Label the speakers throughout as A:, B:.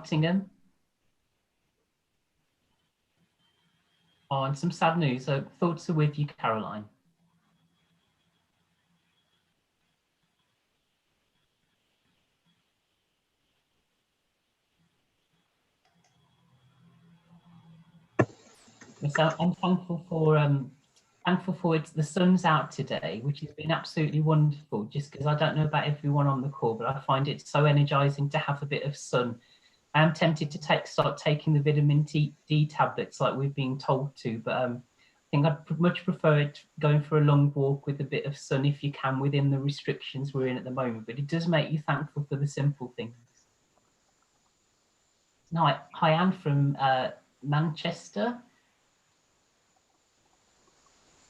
A: Nottingham. Oh, and some sad news. So thoughts are with you, Caroline. So I'm thankful for the sun's out today, which has been absolutely wonderful. Just because I don't know about everyone on the call, but I find it so energizing to have a bit of sun. I am tempted to start taking the vitamin D tablets like we've been told to, but I think I'd much prefer it going for a long walk with a bit of sun if you can within the restrictions we're in at the moment. But it does make you thankful for the simple things. Hi, Anne from Manchester.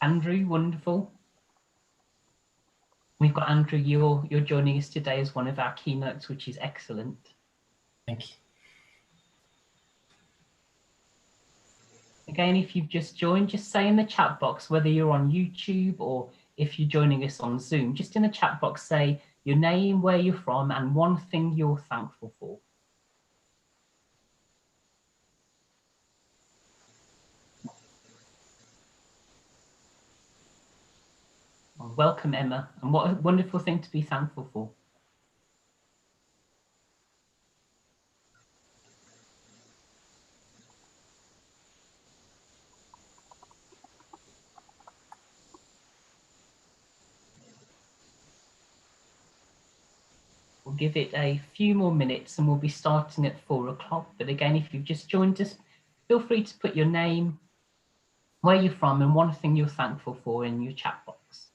A: Andrew, wonderful. We've got Andrew, you're joining us today as one of our keynotes, which is excellent.
B: Thank you.
A: Again, if you've just joined, just say in the chat box, whether you're on YouTube or if you're joining us on Zoom, just in the chat box, say your name, where you're from, and one thing you're thankful for. Well, welcome, Emma, and what a wonderful thing to be thankful for. We'll give it a few more minutes and we'll be starting at 4 o'clock. But again, if you've just joined us, feel free to put your name, where you're from, and one thing you're thankful for in your chat box.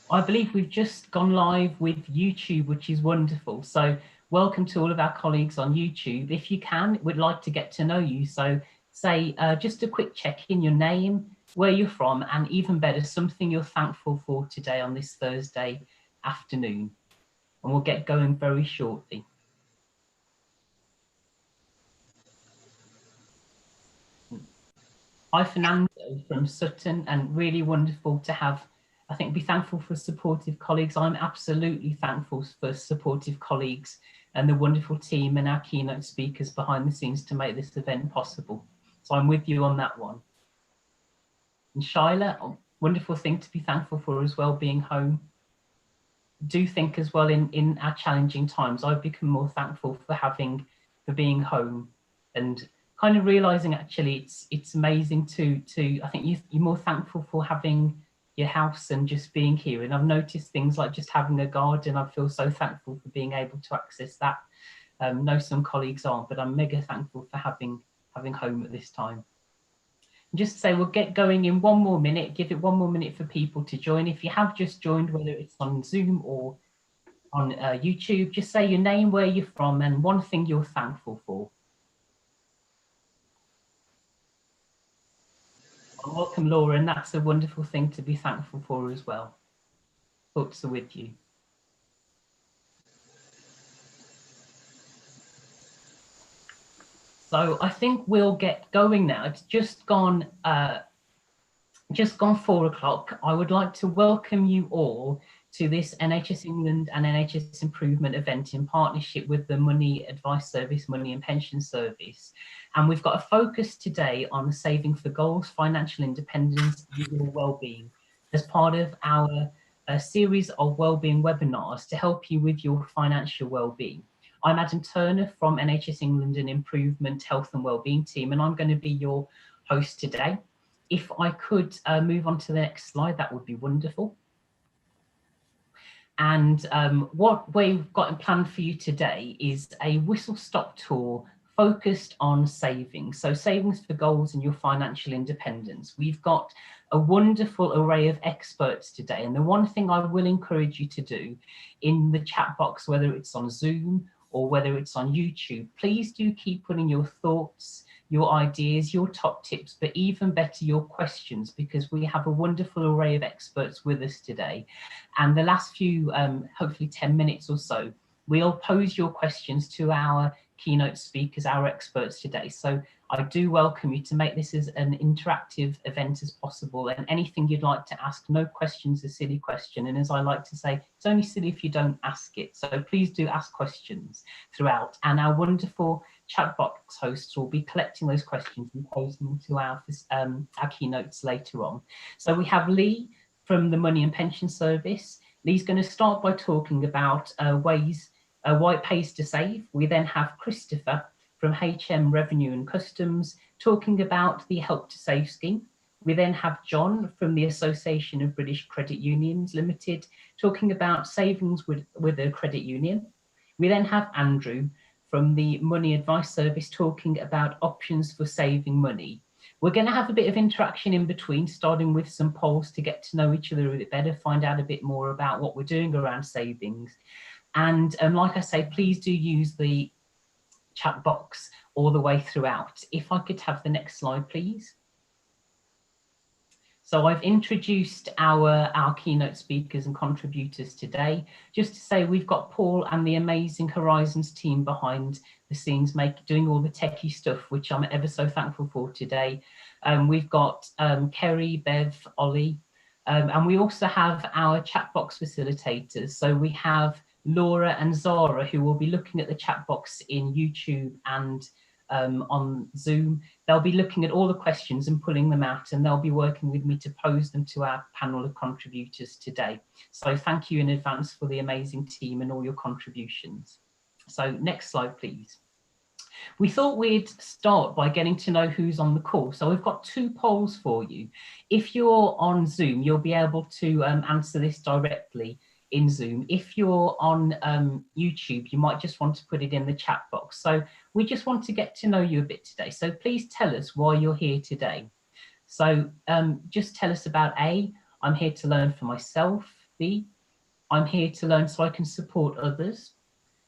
A: I believe we've just gone live with YouTube, which is wonderful. So welcome to all of our colleagues on YouTube. If you can, we'd like to get to know you. So say just a quick check-in, your name, where you're from, and even better, something you're thankful for today on this Thursday afternoon. And we'll get going very shortly. Hi, Fernando from Sutton, and really wonderful to have, I think, be thankful for supportive colleagues. I'm absolutely thankful for supportive colleagues and the wonderful team and our keynote speakers behind the scenes to make this event possible. So I'm with you on that one. And Shyla, wonderful thing to be thankful for as well, being home. Do think as well in our challenging times, I've become more thankful for being home and kind of realizing actually it's amazing to I think you're more thankful for having your house and just being here. And I've noticed things like just having a garden. I feel so thankful for being able to access that. No, some colleagues aren't, but I'm mega thankful for having home at this time. Just say we'll get going in 1 more minute, give it 1 more minute for people to join. If you have just joined, whether it's on Zoom or on YouTube, just say your name, where you're from, and one thing you're thankful for. Well, welcome, Laura, and that's a wonderful thing to be thankful for as well. Thoughts are with you. So I think we'll get going now. It's just gone 4 o'clock. I would like to welcome you all to this NHS England and NHS Improvement event in partnership with the Money Advice Service, Money and Pension Service. And we've got a focus today on saving for goals, financial independence, and wellbeing as part of our series of wellbeing webinars to help you with your financial wellbeing. I'm Adam Turner from NHS England and Improvement Health and Wellbeing team, and I'm going to be your host today. If I could move on to the next slide, that would be wonderful. And what we've got planned for you today is a whistle-stop tour focused on savings. So savings for goals and your financial independence. We've got a wonderful array of experts today. And the one thing I will encourage you to do in the chat box, whether it's on Zoom or whether it's on YouTube, please do keep putting your thoughts, your ideas, your top tips, but even better, your questions, because we have a wonderful array of experts with us today. And the last few, hopefully 10 minutes or so, We'll pose your questions to our keynote speakers, our experts today. So I do welcome you to make this as an interactive event as possible, and anything you'd like to ask, no question's a silly question. And as I like to say, it's only silly if you don't ask it. So please do ask questions throughout. And our wonderful chat box hosts will be collecting those questions and posing them to our keynotes later on. So we have Lee from the Money and Pension Service. Lee's going to start by talking about ways why it pays to save. We then have Christopher from HM Revenue and Customs talking about the Help to Save scheme. We then have John from the Association of British Credit Unions Limited talking about savings with a credit union. We then have Andrew from the Money Advice Service talking about options for saving money. We're going to have a bit of interaction in between, starting with some polls to get to know each other a bit better, find out a bit more about what we're doing around savings. And like I say, please do use the chat box all the way throughout. If I could have the next slide, please. So I've introduced our keynote speakers and contributors today. Just to say, we've got Paul and the amazing Horizons team behind the scenes doing all the techie stuff, which I'm ever so thankful for today. We've got Kerry, Bev, Ollie, and we also have our chat box facilitators. So we have Laura and Zara, who will be looking at the chat box in YouTube and on Zoom. They'll be looking at all the questions and pulling them out, and they'll be working with me to pose them to our panel of contributors today. So thank you in advance for the amazing team and all your contributions. So next slide, please. We thought we'd start by getting to know who's on the call. So we've got 2 polls for you. If you're on Zoom, you'll be able to answer this directly in Zoom. If you're on YouTube, you might just want to put it in the chat box. So we just want to get to know you a bit today. So please tell us why you're here today. So just tell us about A, I'm here to learn for myself. B, I'm here to learn so I can support others.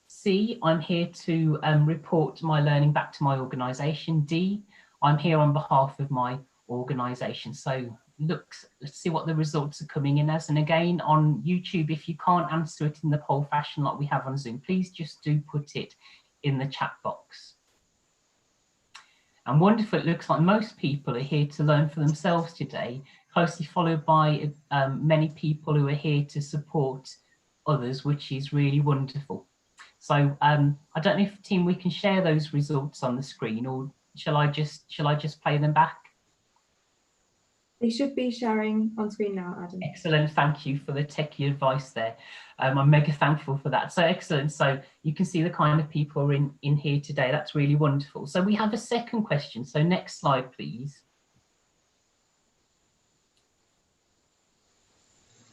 A: C, I'm here to report my learning back to my organisation. D, I'm here on behalf of my organisation. So let's see what the results are coming in as. And again, on YouTube, if you can't answer it in the poll fashion like we have on Zoom, please just do put it in the chat box. And wonderful, it looks like most people are here to learn for themselves today, closely followed by many people who are here to support others, which is really wonderful. So I don't know if team we can share those results on the screen, or shall I just play them back?
B: They should be sharing on screen now, Adam.
A: Excellent, thank you for the techie advice there. I'm mega thankful for that. So excellent. So you can see the kind of people in here today. That's really wonderful. So we have a second question. So next slide, please.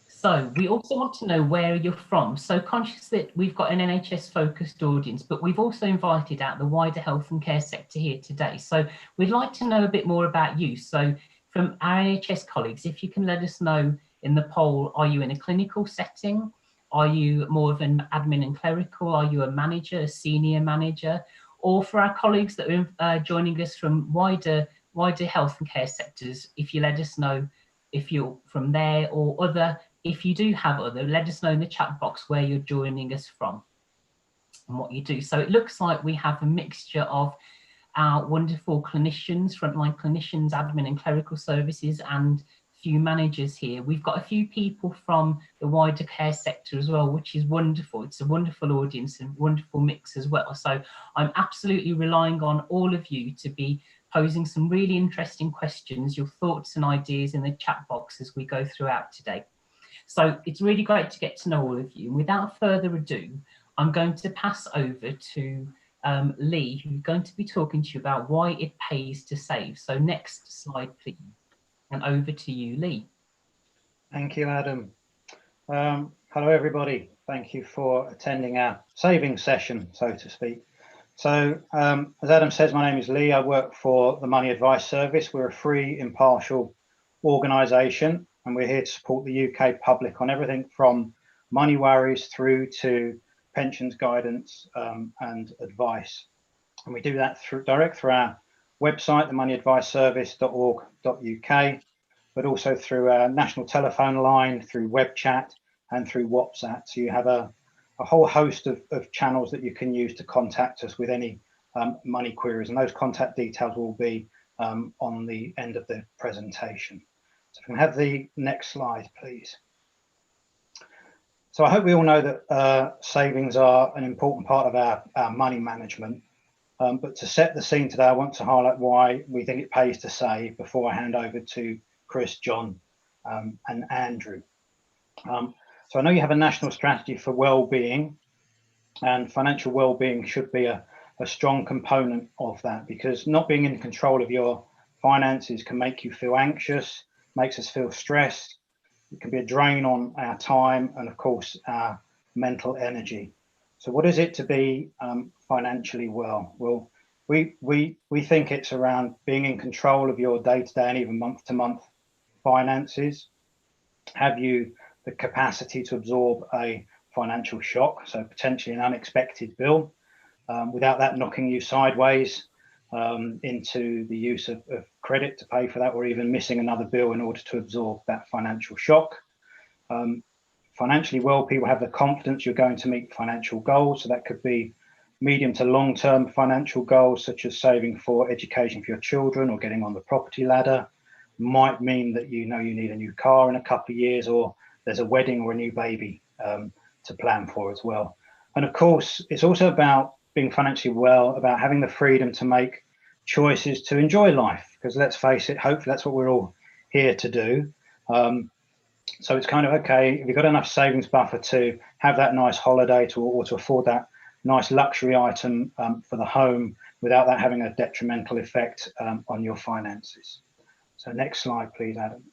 A: So we also want to know where you're from. So conscious that we've got an NHS focused audience, but we've also invited out the wider health and care sector here today. So we'd like to know a bit more about you. So from our NHS colleagues, if you can let us know in the poll, are you in a clinical setting? Are you more of an admin and clerical? Are you a manager, a senior manager? Or for our colleagues that are joining us from wider health and care sectors, if you let us know if you're from there or other. If you do have other, let us know in the chat box where you're joining us from and what you do. So it looks like we have a mixture of our wonderful clinicians, frontline clinicians, admin and clerical services, and a few managers here. We've got a few people from the wider care sector as well, which is wonderful. It's a wonderful audience and wonderful mix as well. So I'm absolutely relying on all of you to be posing some really interesting questions, your thoughts and ideas in the chat box as we go throughout today. So it's really great to get to know all of you. And without further ado, I'm going to pass over to Lee, who's going to be talking to you about why it pays to save. So next slide, please. And over to you, Lee.
C: Thank you, Adam. Hello, everybody. Thank you for attending our savings session, so to speak. So as Adam says, my name is Lee. I work for the Money Advice Service. We're a free, impartial organisation, and we're here to support the UK public on everything from money worries through to pensions guidance and advice. And we do that direct through our website, themoneyadviceservice.org.uk, but also through our national telephone line, through web chat and through WhatsApp. So you have a a whole host of channels that you can use to contact us with any money queries, and those contact details will be on the end of the presentation. So if we can have the next slide, please. So I hope we all know that savings are an important part of our money management. But to set the scene today, I want to highlight why we think it pays to save before I hand over to Chris, John, and Andrew. So I know you have a national strategy for well-being, and financial well-being should be a strong component of that, because not being in control of your finances can make you feel anxious, makes us feel stressed. It can be a drain on our time and, of course, our mental energy. So what is it to be financially well? Well, we think it's around being in control of your day-to-day and even month-to-month finances. Have you the capacity to absorb a financial shock, so potentially an unexpected bill, without that knocking you sideways into the use of credit to pay for that, or even missing another bill in order to absorb that financial shock? Financially well people have the confidence you're going to meet financial goals, so that could be medium to long-term financial goals, such as saving for education for your children or getting on the property ladder. Might mean that you know you need a new car in a couple of years, or there's a wedding or a new baby to plan for as well. And of course, it's also about being financially well, about having the freedom to make choices to enjoy life, because let's face it, hopefully that's what we're all here to do. So it's kind of, okay, if you've got enough savings buffer to have that nice holiday or to afford that nice luxury item for the home without that having a detrimental effect on your finances. So next slide, please, Adam.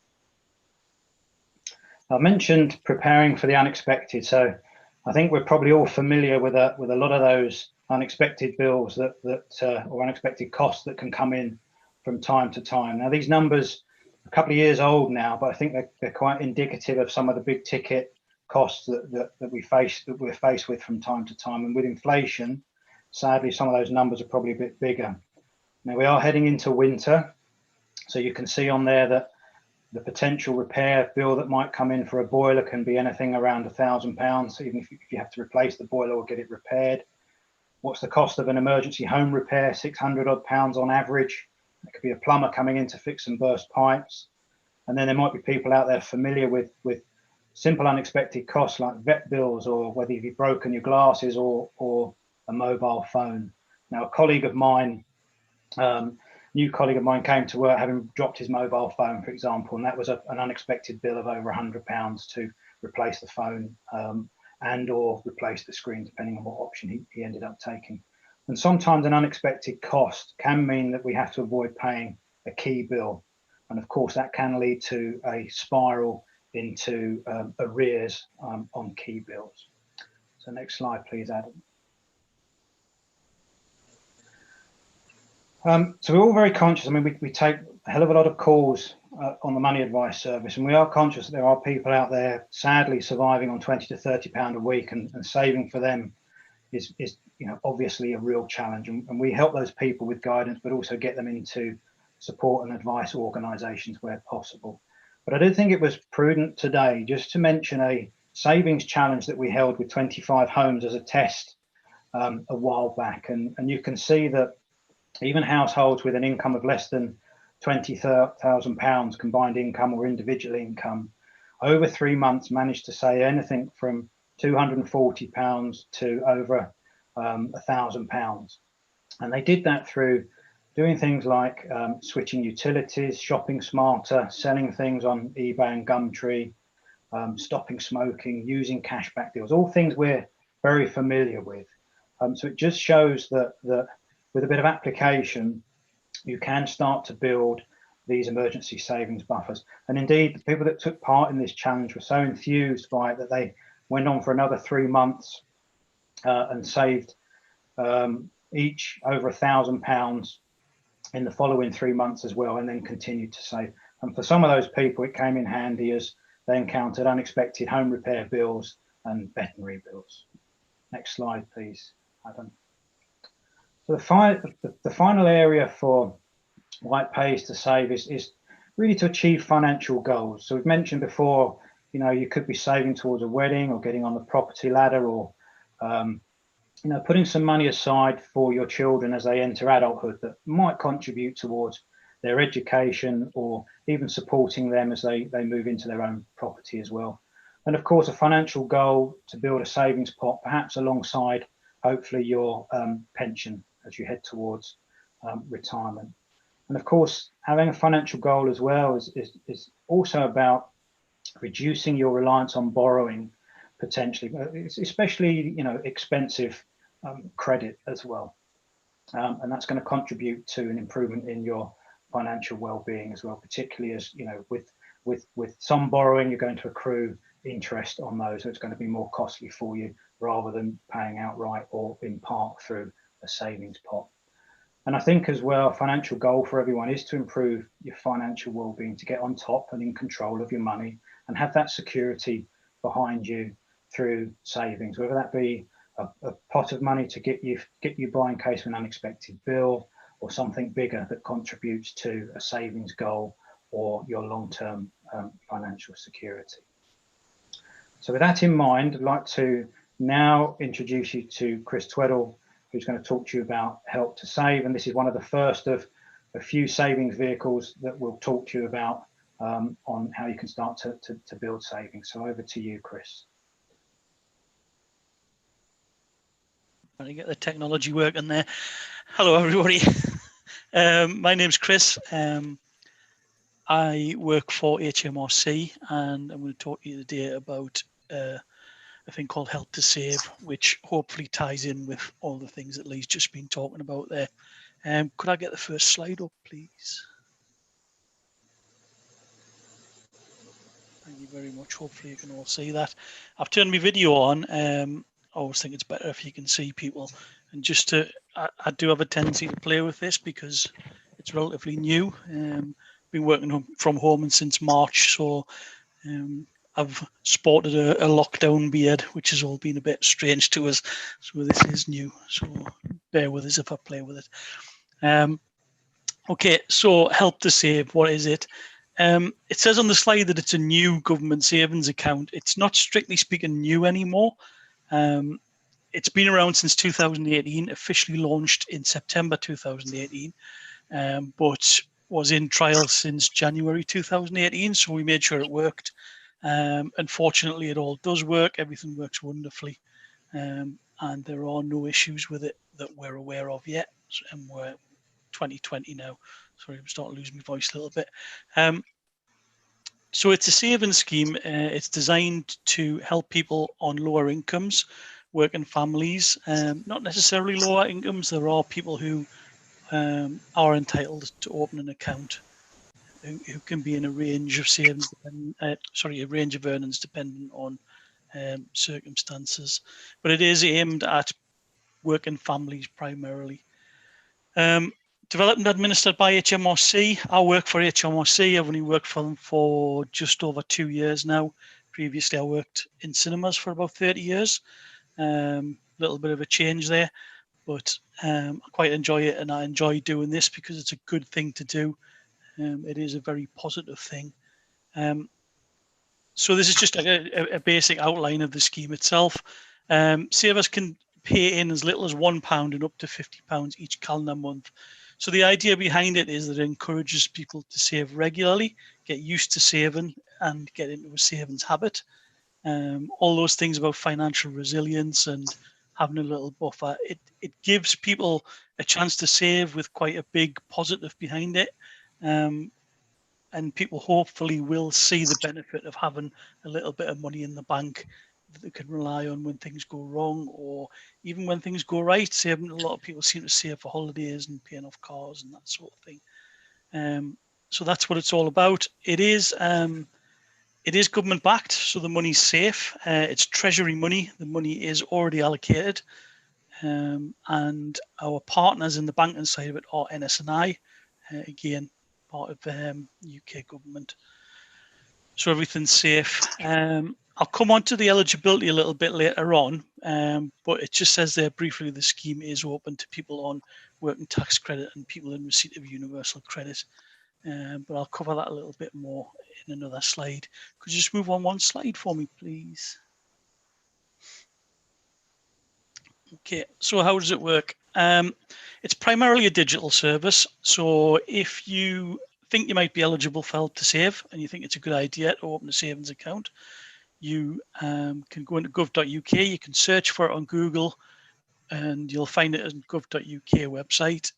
C: I mentioned preparing for the unexpected. So I think we're probably all familiar with a lot of those unexpected bills or unexpected costs that can come in from time to time. Now, these numbers are a couple of years old now, but I think they're quite indicative of some of the big ticket costs that we're faced with from time to time. And with inflation, sadly, some of those numbers are probably a bit bigger. Now, we are heading into winter, so you can see on there that the potential repair bill that might come in for a boiler can be anything around £1,000, even if you have to replace the boiler or get it repaired. What's the cost of an emergency home repair? £600 odd on average. It could be a plumber coming in to fix some burst pipes. And then there might be people out there familiar with simple unexpected costs like vet bills, or whether you've broken your glasses or a mobile phone. Now, a colleague of mine, new colleague of mine, came to work having dropped his mobile phone, for example, and that was an unexpected bill of over £100 to replace the phone and or replace the screen, depending on what option he ended up taking. And sometimes an unexpected cost can mean that we have to avoid paying a key bill. And of course, that can lead to a spiral into arrears on key bills. So next slide, please, Adam. So we're all very conscious. I mean, we take a hell of a lot of calls on the money advice service, and we are conscious that there are people out there sadly surviving on £20 to £30 a week, and saving for them is obviously a real challenge. And we help those people with guidance, but also get them into support and advice organisations where possible. But I did think it was prudent today just to mention a savings challenge that we held with 25 homes as a test a while back, and you can see that even households with an income of less than £20,000 combined income or individual income, over 3 months managed to save anything from £240 to over £1,000. And they did that through doing things like switching utilities, shopping smarter, selling things on eBay and Gumtree, stopping smoking, using cashback deals, all things we're very familiar with. So it just shows that with a bit of application, you can start to build these emergency savings buffers. And indeed, the people that took part in this challenge were so enthused by it that they went on for another 3 months and saved each over £1,000 in the following 3 months as well, and then continued to save. And for some of those people, it came in handy as they encountered unexpected home repair bills and veterinary bills. Next slide, please, Adam. So the final area for why it pays to save is really to achieve financial goals. So we've mentioned before, you could be saving towards a wedding or getting on the property ladder, or You know, putting some money aside for your children as they enter adulthood that might contribute towards their education, or even supporting them as they move into their own property as well. And of course, a financial goal to build a savings pot, perhaps alongside hopefully your pension as you head towards retirement. And of course, having a financial goal as well is also about reducing your reliance on borrowing, potentially, especially, you know, expensive credit as well. And that's going to contribute to an improvement in your financial well-being as well, particularly as, you know, with some borrowing, you're going to accrue interest on those, so it's going to be more costly for you rather than paying outright or in part through a savings pot. And I think as well, a financial goal for everyone is to improve your financial well-being, to get on top and in control of your money and have that security behind you through savings, whether that be a pot of money to get you by in case of an unexpected bill, or something bigger that contributes to a savings goal or your long-term financial security. So with that in mind, I'd like to now introduce you to Chris Tweddle, who's going to talk to you about Help to Save. And this is one of the first of a few savings vehicles that we'll talk to you about on how you can start to build savings. So over to you, Chris.
D: Trying to get the technology working there. Hello, everybody. My name's Chris. I work for HMRC, and I'm going to talk to you today about a thing called Help to Save, which hopefully ties in with all the things that Lee's just been talking about there. Could I get the first slide up, please? Thank you very much. Hopefully you can all see that. I've turned my video on. I always think it's better if you can see people. And just to, I do have a tendency to play with this because it's relatively new. Been working from home since March, so I've sported a lockdown beard, which has all been a bit strange to us. So this is new, so bear with us if I play with it. Okay, so Help to Save, what is it? It says on the slide that it's a new government savings account. It's not strictly speaking new anymore. It's been around since 2018, officially launched in September 2018, but was in trial since January 2018, so we made sure it worked. Unfortunately, it all does work. Everything works wonderfully, and there are no issues with it that we're aware of yet, and we're 2020 now. Sorry, I'm starting to lose my voice a little bit. So it's a savings scheme. It's designed to help people on lower incomes, working families, not necessarily lower incomes. There are people who are entitled to open an account who can be in a range of savings, a range of earnings depending on circumstances. But it is aimed at working families primarily. Developed and administered by HMRC. I work for HMRC. I've only worked for them for just over 2 years now. Previously, I worked in cinemas for about 30 years. Little bit of a change there, but I quite enjoy it, and I enjoy doing this because it's a good thing to do. It is a very positive thing. So this is just a basic outline of the scheme itself. Savers can pay in as little as £1 and up to £50 each calendar month. So the idea behind it is that it encourages people to save regularly, get used to saving, and get into a savings habit. All those things about financial resilience and having a little buffer, it gives people a chance to save with quite a big positive behind it. And people hopefully will see the benefit of having a little bit of money in the bank that they can rely on when things go wrong, or even when things go right. Saving, a lot of people seem to save for holidays and paying off cars and that sort of thing. So that's what it's all about. It is government backed, so the money's safe. It's treasury money. The money is already allocated. And our partners in the banking side of it are NS&I, again, part of UK government. So everything's safe. I'll come on to the eligibility a little bit later on, but it just says there briefly the scheme is open to people on working tax credit and people in receipt of universal credit. But I'll cover that a little bit more in another slide. Could you just move on one slide for me, please? Okay, so how does it work? It's primarily a digital service. So if you think you might be eligible for Help to Save and you think it's a good idea to open a savings account, you can go into gov.uk, you can search for it on Google, and you'll find it on gov.uk website.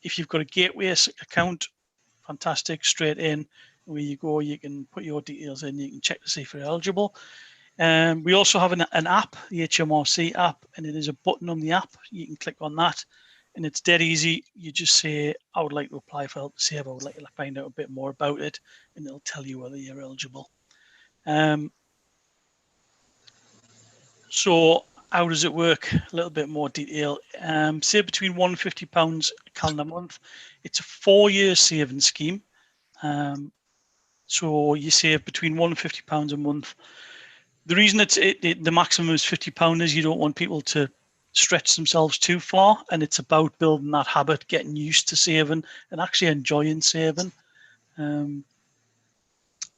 D: If you've got a gateway account, fantastic, straight in. Where you go, you can put your details in, you can check to see if you're eligible. We also have an app, the HMRC app, and it is a button on the app. You can click on that, and it's dead easy. You just say, I would like to apply for Help to Save. I would like to find out a bit more about it, and it'll tell you whether you're eligible. So how does it work? A little bit more detail. Save between £150 a calendar month. It's a 4-year saving scheme. So you save between £150 a month. The reason the maximum is £50 is you don't want people to stretch themselves too far, and it's about building that habit, getting used to saving and actually enjoying saving.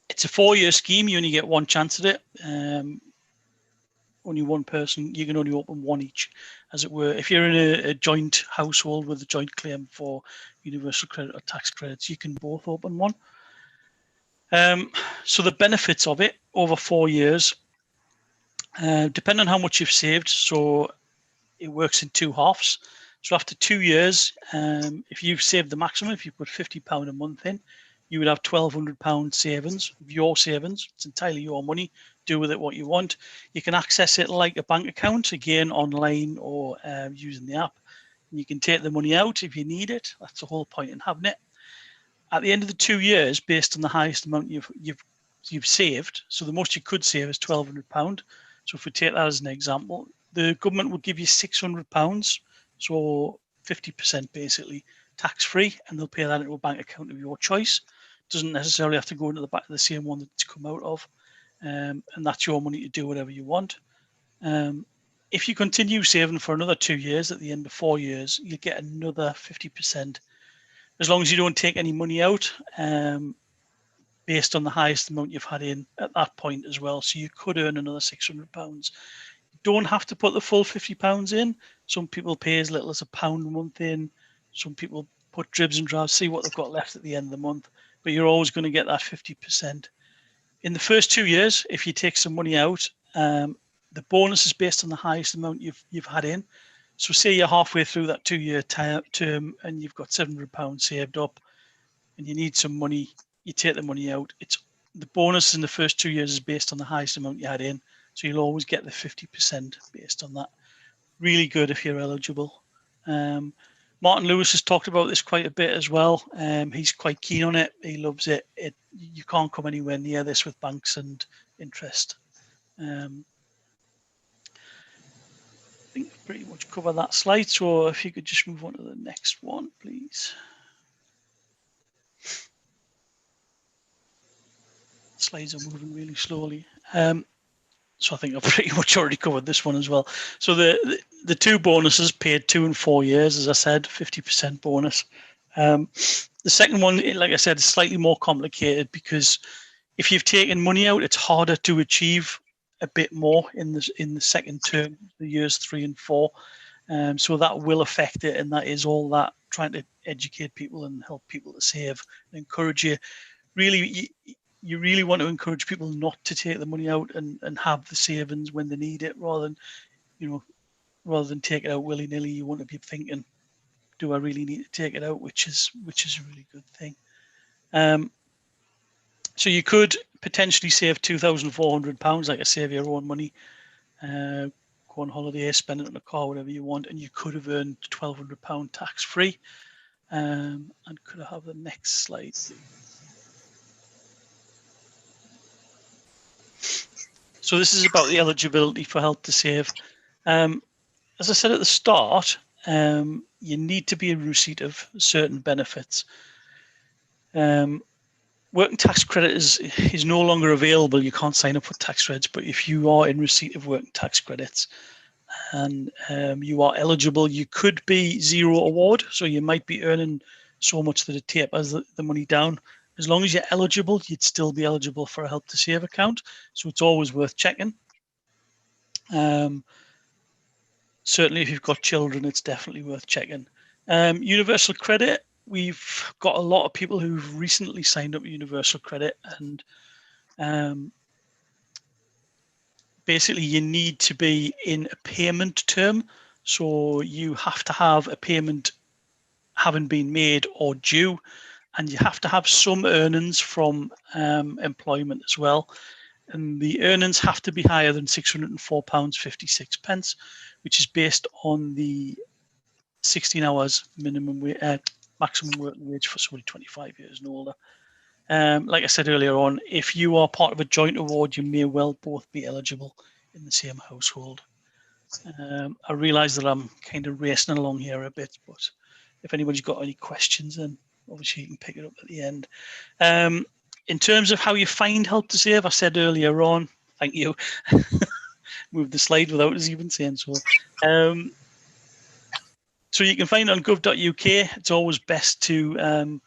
D: It's a 4-year scheme. You only get one chance at it. Only one person, you can only open one each, as it were. If you're in a joint household with a joint claim for universal credit or tax credits, you can both open one. So the benefits of it over 4 years, depending on how much you've saved, so it works in 2 halves. So after 2 years, if you've saved the maximum, if you put £50 a month in, you would have £1,200 savings, your savings. It's entirely your money. Do with it what you want. You can access it like a bank account, again, online or using the app. And you can take the money out if you need it. That's the whole point in having it. At the end of the 2 years, based on the highest amount you've saved, so the most you could save is £1,200. So if we take that as an example, the government would give you £600, so 50% basically tax-free, and they'll pay that into a bank account of your choice. Doesn't necessarily have to go into the back of the same one that it's come out of, and that's your money to do whatever you want. If you continue saving for another 2 years, at the end of 4 years, you get another 50%, as long as you don't take any money out, based on the highest amount you've had in at that point as well. So you could earn another £600. Don't have to put the full £50 in. Some people pay as little as £1 a month in. Some people put dribs and drabs, see what they've got left at the end of the month. But you're always going to get that 50%. In the first 2 years, if you take some money out, the bonus is based on the highest amount you've had in. So say you're halfway through that 2-year term and you've got £700 saved up and you need some money, you take the money out. It's the bonus in the first 2 years is based on the highest amount you had in. So you'll always get the 50% based on that. Really good if you're eligible. Martin Lewis has talked about this quite a bit as well. He's quite keen on it. He loves it. You can't come anywhere near this with banks and interest. I think I've pretty much covered that slide. So if you could just move on to the next one, please. Slides are moving really slowly. So I think I've pretty much already covered this one as well. So the 2 bonuses paid 2 and 4 years, as I said, 50% bonus. The second one, like I said, is slightly more complicated because if you've taken money out, it's harder to achieve a bit more in the second term, the years 3 and 4. So that will affect it, and that is all that trying to educate people and help people to save and encourage you. Really, you really want to encourage people not to take the money out and have the savings when they need it, rather than take it out willy-nilly. You want to be thinking, do I really need to take it out, which is a really good thing. So you could potentially save £2,400, like I save your own money, go on holiday, spend it on a car, whatever you want, and you could have earned £1,200 tax-free. And could I have the next slide? So this is about the eligibility for Help to Save. As I said at the start, you need to be in receipt of certain benefits. Working tax credit is no longer available. You can't sign up for tax credits, but if you are in receipt of working tax credits and you are eligible, you could be zero award. So you might be earning so much that it tapers the money down. As long as you're eligible, you'd still be eligible for a Help to Save account. So it's always worth checking. The 2 bonuses paid 2 and 4 years, so you could be zero award. So you might be earning so much that it tapers the money down. As long as you're eligible, you'd still be eligible for a Help to Save account. So it's always worth checking. 2 bonuses paid 2 and 4 years, so you could be zero award. So you might be earning so much that it tapers the money down. As long as you're eligible, you'd still be eligible for a Help to Save account. So it's always worth checking. certainly if you've got children, it's definitely worth checking. Universal credit, we've got a lot of people who've recently signed up with universal credit, and basically you need to be in a payment term. So you have to have a payment having been made or due, and you have to have some earnings from employment as well. And the earnings have to be higher than £604.56, which is based on the 16 hours maximum working wage for somebody 25 years and older. Like I said earlier on, if you are part of a joint award, you may well both be eligible in the same household. I realise that I'm kind of racing along here a bit, but if anybody's got any questions, then obviously you can pick it up at the end. In terms of how you find Help to Save, I said earlier on, thank you, moved the slide without us even saying so. So you can find it on gov.uk. It's always best to,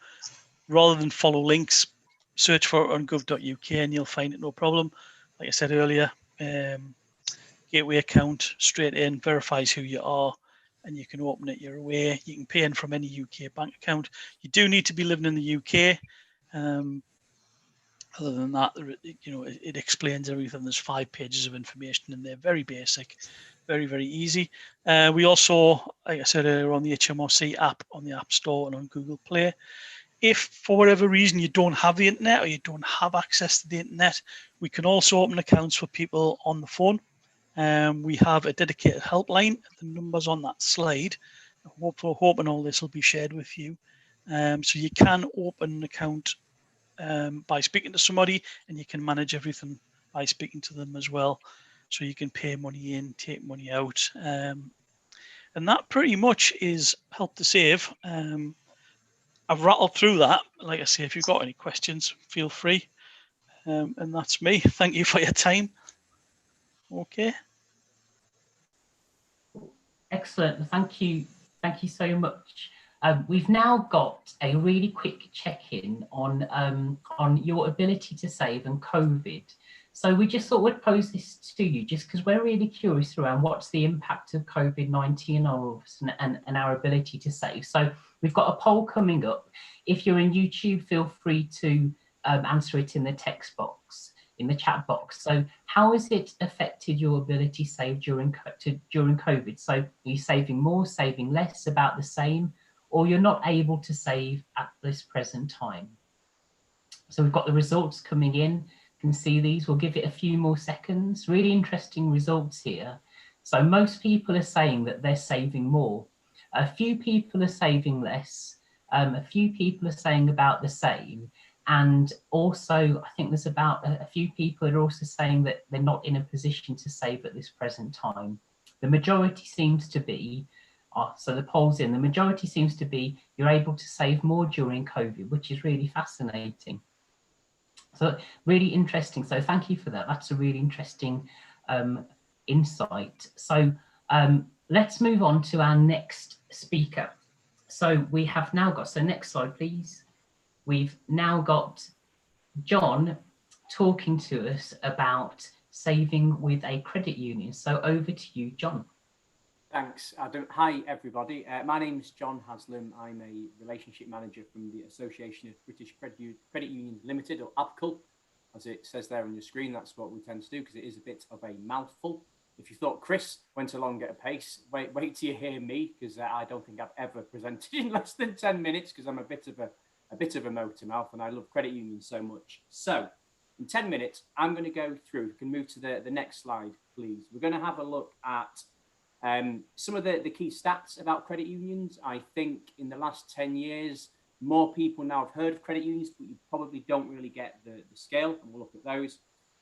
D: rather than follow links, search for it on gov.uk and you'll find it no problem. Like I said earlier, gateway account, straight in, verifies who you are, and you can open it your way. You can pay in from any UK bank account. You do need to be living in the UK. Other than that, it explains everything. There's 5 pages of information in there, very basic, very, very easy. We also, like I said earlier, on the HMRC app on the App Store and on Google Play. If for whatever reason you don't have the internet or you don't have access to the internet, we can also open accounts for people on the phone. We have a dedicated helpline. The number's on that slide. We're hoping all this will be shared with you. So you can open an account by speaking to somebody, and you can manage everything by speaking to them as well. So you can pay money in, take money out. And that pretty much is Help to Save. I've rattled through that. Like I say, if you've got any questions, feel free. And that's me. Thank you for your time. Okay.
A: Excellent. Thank you. Thank you so much. We've now got a really quick check-in on your ability to save and COVID. So we just thought we'd pose this to you just because we're really curious around what's the impact of COVID-19 on all of us and our ability to save. So we've got a poll coming up. If you're in YouTube, feel free to answer it in the text box, in the chat box. So how has it affected your ability to save during COVID? So are you saving more, saving less, about the same, or you're not able to save at this present time? So we've got the results coming in. You can see these. We'll give it a few more seconds. Really interesting results here. So most people are saying that they're saving more. A few people are saving less. A few people are saying about the same. And also, I think there's about a few people are also saying that they're not in a position to save at this present time. The majority seems to be, so the poll's in, the majority seems to be you're able to save more during COVID, which is really fascinating. So really interesting. So thank you for that. That's a really interesting insight. So let's move on to our next speaker. So we have now got, so next slide, please. We've now got John talking to us about saving with a credit union. So over to you, John.
E: Thanks, Adam. Hi, everybody. My name's John Haslam. I'm a relationship manager from the Association of British Credit Unions Limited, or ABCL, as it says there on your screen. That's what we tend to do because it is a bit of a mouthful. If you thought Chris went along at a pace, wait till you hear me, because I don't think I've ever presented in less than 10 minutes because I'm a bit of a motor mouth and I love credit unions so much. So in 10 minutes, I'm going to go through. We can move to the next slide, please. We're going to have a look at some of the key stats about credit unions. I think in the last 10 years, more people now have heard of credit unions, but you probably don't really get the scale, and we'll look at those.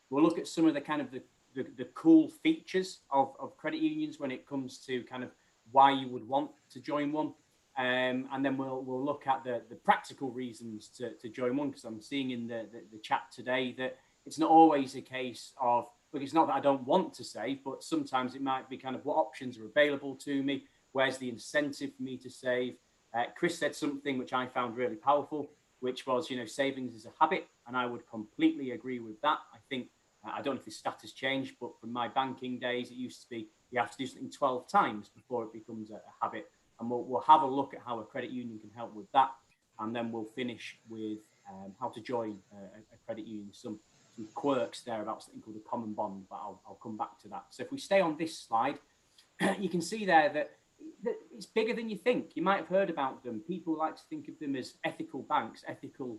E: We'll look at some of the kind of the cool features of credit unions when it comes to kind of why you would want to join one. And then we'll look at the practical reasons to join one, because I'm seeing in the chat today that it's not always a case of, look, it's not that I don't want to save, but sometimes it might be kind of what options are available to me, where's the incentive for me to save. Chris said something which I found really powerful, which was, savings is a habit, and I would completely agree with that. I think, I don't know if the stat has changed, but from my banking days, it used to be You have to do something 12 times before it becomes a habit. And we'll have a look at how a credit union can help with that. And then we'll finish with how to join a credit union, some quirks there about something called a common bond, but I'll come back to that. So if we stay on this slide, you can see there that it's bigger than you think. You might have heard about them. People like to think of them as ethical banks, ethical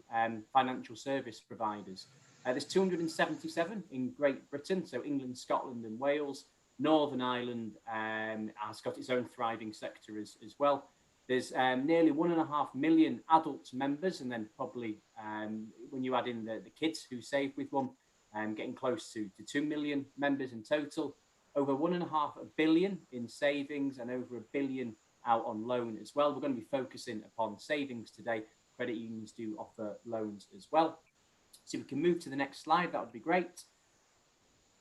E: financial service providers. There's 277 in Great Britain, so England, Scotland and Wales. Northern Ireland has got its own thriving sector as well. There's nearly 1.5 million adult members, and then probably when you add in the kids who save with one, getting close to 2 million members in total. Over 1.5 billion in savings and over 1 billion out on loan as well. We're going to be focusing upon savings today. Credit unions do offer loans as well. So we can move to the next slide, that would be great.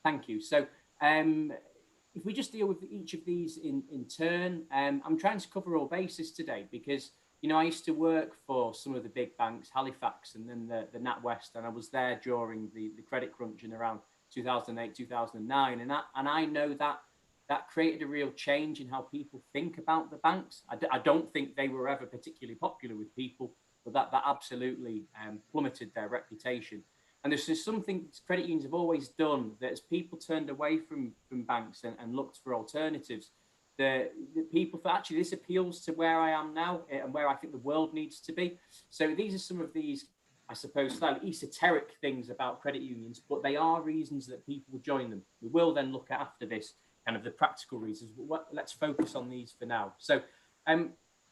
E: Thank you. So if we just deal with each of these in turn, I'm trying to cover all bases today because, you know, I used to work for some of the big banks, Halifax and then the NatWest, and I was there during the credit crunch in around 2008, 2009. And I know that created a real change in how people think about the banks. I don't think they were ever particularly popular with people, but that absolutely plummeted their reputation. And there's just something credit unions have always done, that as people turned away from banks and looked for alternatives, the people thought, actually, this appeals to where I am now and where I think the world needs to be. So these are some of these, I suppose, slightly esoteric things about credit unions, but they are reasons that people join them. We will then look at, after this, kind of the practical reasons. But let's focus on these for now. So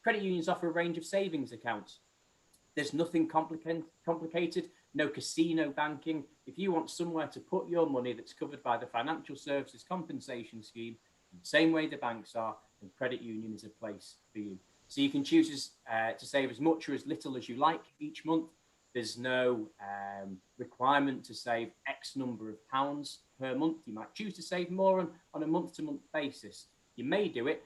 E: credit unions offer a range of savings accounts. There's nothing complicated, no casino banking. If you want somewhere to put your money that's covered by the Financial Services Compensation Scheme, in the same way the banks are, then credit union is a place for you. So you can choose to save as much or as little as you like each month. There's no requirement to save X number of pounds per month. You might choose to save more on a month-to-month basis. You may do it,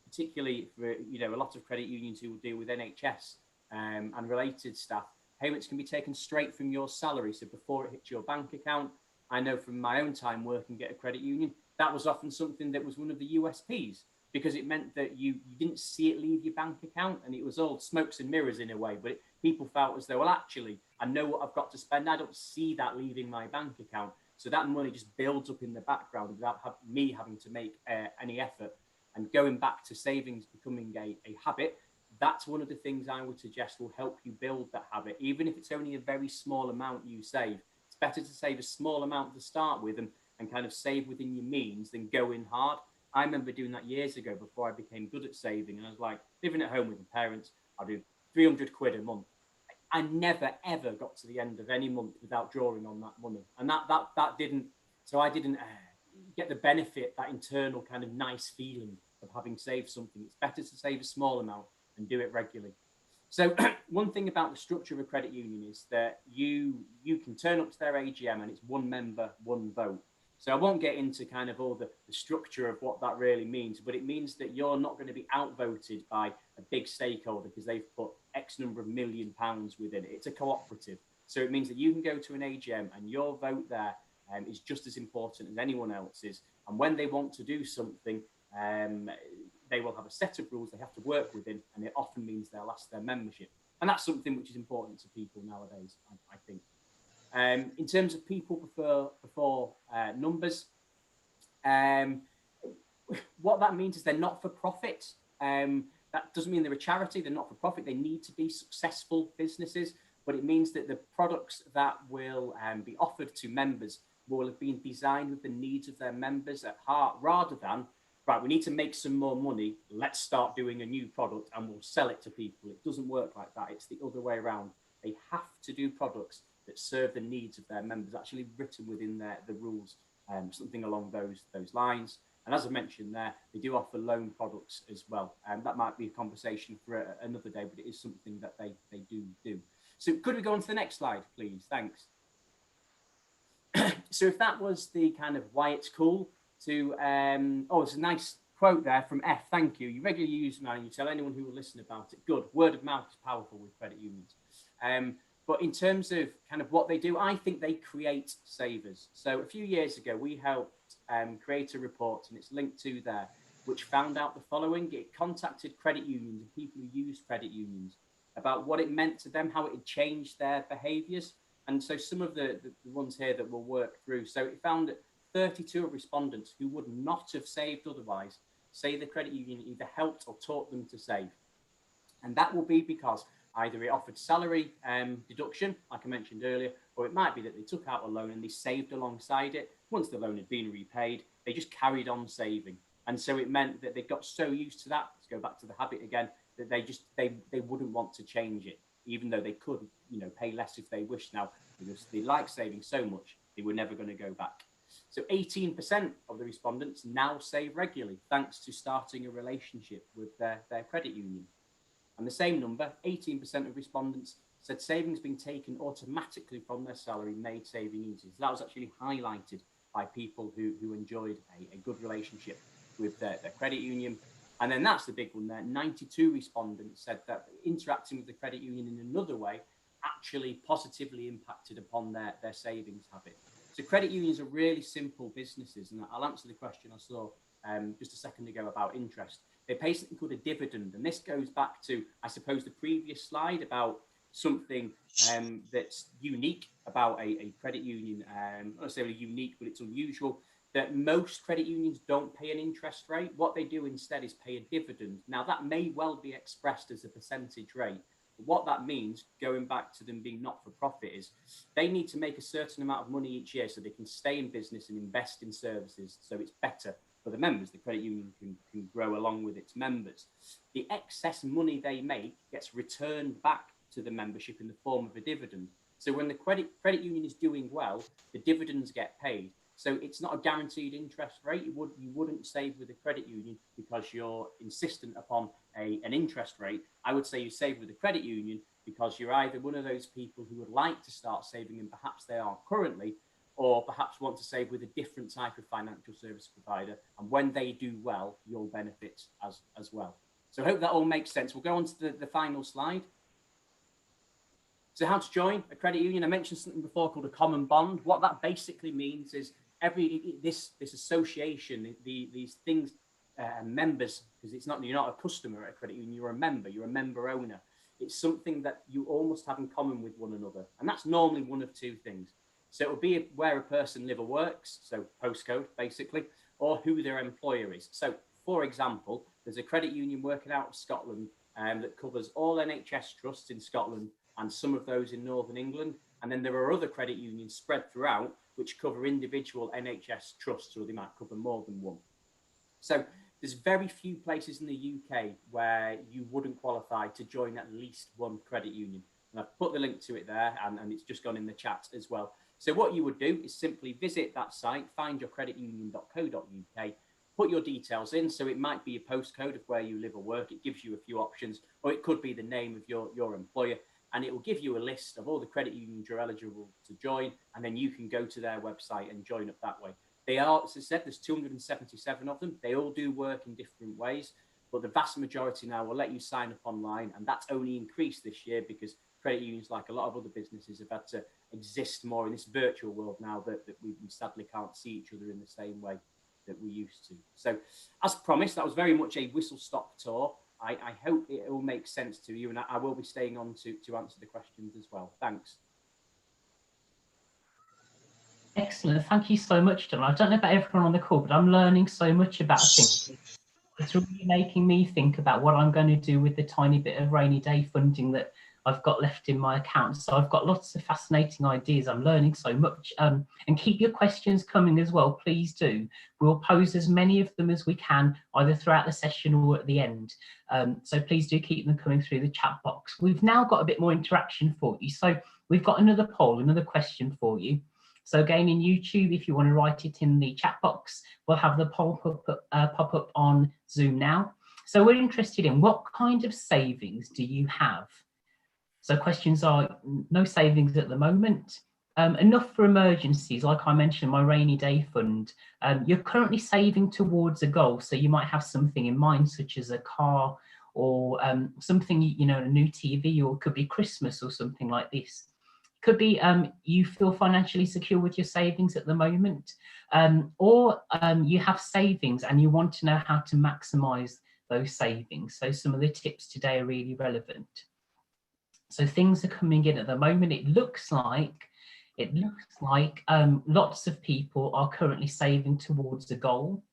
E: particularly for a lot of credit unions who will deal with NHS and related staff. Payments can be taken straight from your salary. So before it hits your bank account, I know from my own time working at a credit union, that was often something that was one of the USPs, because it meant that you didn't see it leave your bank account, and it was all smokes and mirrors in a way. But people felt as though, well, actually, I know what I've got to spend. I don't see that leaving my bank account. So that money just builds up in the background without me having to make any effort. And going back to savings becoming a habit, that's one of the things I would suggest will help you build that habit. Even if it's only a very small amount you save, it's better to save a small amount to start with and kind of save within your means than go in hard. I remember doing that years ago before I became good at saving. And I was like, living at home with my parents, I'll do 300 quid a month. I never, ever got to the end of any month without drawing on that money. And that didn't, so I didn't get the benefit, that internal kind of nice feeling of having saved something. It's better to save a small amount and do it regularly. So one thing about the structure of a credit union is that you can turn up to their AGM and it's one member, one vote. So I won't get into kind of all the structure of what that really means, but it means that you're not going to be outvoted by a big stakeholder because they've put X number of £1 million within it. It's a cooperative. So it means that you can go to an AGM and your vote there is just as important as anyone else's. And when they want to do something, they will have a set of rules they have to work within, and it often means they'll ask their membership. And that's something which is important to people nowadays, I think. In terms of people before numbers, what that means is they're not for profit. That doesn't mean they're a charity, they're not for profit. They need to be successful businesses, but it means that the products that will be offered to members will have been designed with the needs of their members at heart, rather than, right, we need to make some more money, let's start doing a new product and we'll sell it to people. It doesn't work like that. It's the other way around. They have to do products that serve the needs of their members, actually written within the rules, something along those lines. And as I mentioned there, they do offer loan products as well. That might be a conversation for another day, but it is something that they do. So could we go on to the next slide, please? Thanks. So if that was the kind of why it's cool to, it's a nice quote there from F, thank you. You regularly use man and you tell anyone who will listen about it. Good, word of mouth is powerful with credit unions. But in terms of kind of what they do, I think they create savers. So a few years ago, we helped create a report, and it's linked to there, which found out the following. It contacted credit unions and people who used credit unions about what it meant to them, how it had changed their behaviours. And so some of the ones here that we'll work through. So it found that 32 of respondents who would not have saved otherwise say the credit union either helped or taught them to save. And that will be because either it offered salary deduction, like I mentioned earlier, or it might be that they took out a loan and they saved alongside it. Once the loan had been repaid, they just carried on saving. And so it meant that they got so used to that, let's go back to the habit again, that they wouldn't want to change it, even though they could, pay less if they wished now, because they like saving so much, they were never going to go back. So 18% of the respondents now save regularly, thanks to starting a relationship with their credit union. And the same number, 18% of respondents said savings being taken automatically from their salary made saving easy. So that was actually highlighted by people who enjoyed a good relationship with their credit union. And then that's the big one there. 92 respondents said that interacting with the credit union in another way actually positively impacted upon their savings habit. So credit unions are really simple businesses. And I'll answer the question I saw just a second ago about interest. They pay something called a dividend. And this goes back to, I suppose, the previous slide about something that's unique about a credit union. Not necessarily unique, but it's unusual, that most credit unions don't pay an interest rate. What they do instead is pay a dividend. Now, that may well be expressed as a percentage rate. But what that means, going back to them being not-for-profit, is they need to make a certain amount of money each year so they can stay in business and invest in services. So it's better for the members. The credit union can grow along with its members. The excess money they make gets returned back to the membership in the form of a dividend. So when the credit union is doing well, the dividends get paid. So it's not a guaranteed interest rate. You wouldn't save with a credit union because you're insistent upon an interest rate. I would say you save with a credit union because you're either one of those people who would like to start saving, and perhaps they are currently, or perhaps want to save with a different type of financial service provider. And when they do well, you'll benefit as well. So I hope that all makes sense. We'll go on to the final slide. So how to join a credit union? I mentioned something before called a common bond. What that basically means is this association, these things, members, because you're not a customer at a credit union, you're a member owner. It's something that you almost have in common with one another. And that's normally one of two things. So it will be where a person lives or works, so postcode basically, or who their employer is. So for example, there's a credit union working out of Scotland that covers all NHS trusts in Scotland and some of those in Northern England. And then there are other credit unions spread throughout which cover individual NHS trusts, or they might cover more than one. So there's very few places in the UK where you wouldn't qualify to join at least one credit union. And I've put the link to it there, and it's just gone in the chat as well. So what you would do is simply visit that site, findyourcreditunion.co.uk, put your details in. So it might be a postcode of where you live or work. It gives you a few options, or it could be the name of your employer. And it will give you a list of all the credit unions you're eligible to join, and then you can go to their website and join up that way. They are, as I said, there's 277 of them. They all do work in different ways, but the vast majority now will let you sign up online, and that's only increased this year because credit unions, like a lot of other businesses, have had to exist more in this virtual world now that we sadly can't see each other in the same way that we used to. So as promised, that was very much a whistle-stop tour. I hope it all makes sense to you, and I will be staying on to answer the questions as well. Thanks.
A: Excellent. Thank you so much, John. I don't know about everyone on the call, but I'm learning so much about things. It's really making me think about what I'm going to do with the tiny bit of rainy day funding that I've got left in my account. So I've got lots of fascinating ideas. I'm learning so much. And keep your questions coming as well, please do. We'll pose as many of them as we can, either throughout the session or at the end. So please do keep them coming through the chat box. We've now got a bit more interaction for you. So we've got another poll, another question for you. So again, in YouTube, if you want to write it in the chat box, we'll have the poll pop up on Zoom now. So we're interested in what kind of savings do you have? So questions are no savings at the moment, enough for emergencies, like I mentioned, my rainy day fund. You're currently saving towards a goal, so you might have something in mind, such as a car or something, a new TV, or it could be Christmas or something like this. Could be you feel financially secure with your savings at the moment, or you have savings and you want to know how to maximize those savings. So some of the tips today are really relevant. So things are coming in at the moment. It looks like lots of people are currently saving towards a goal,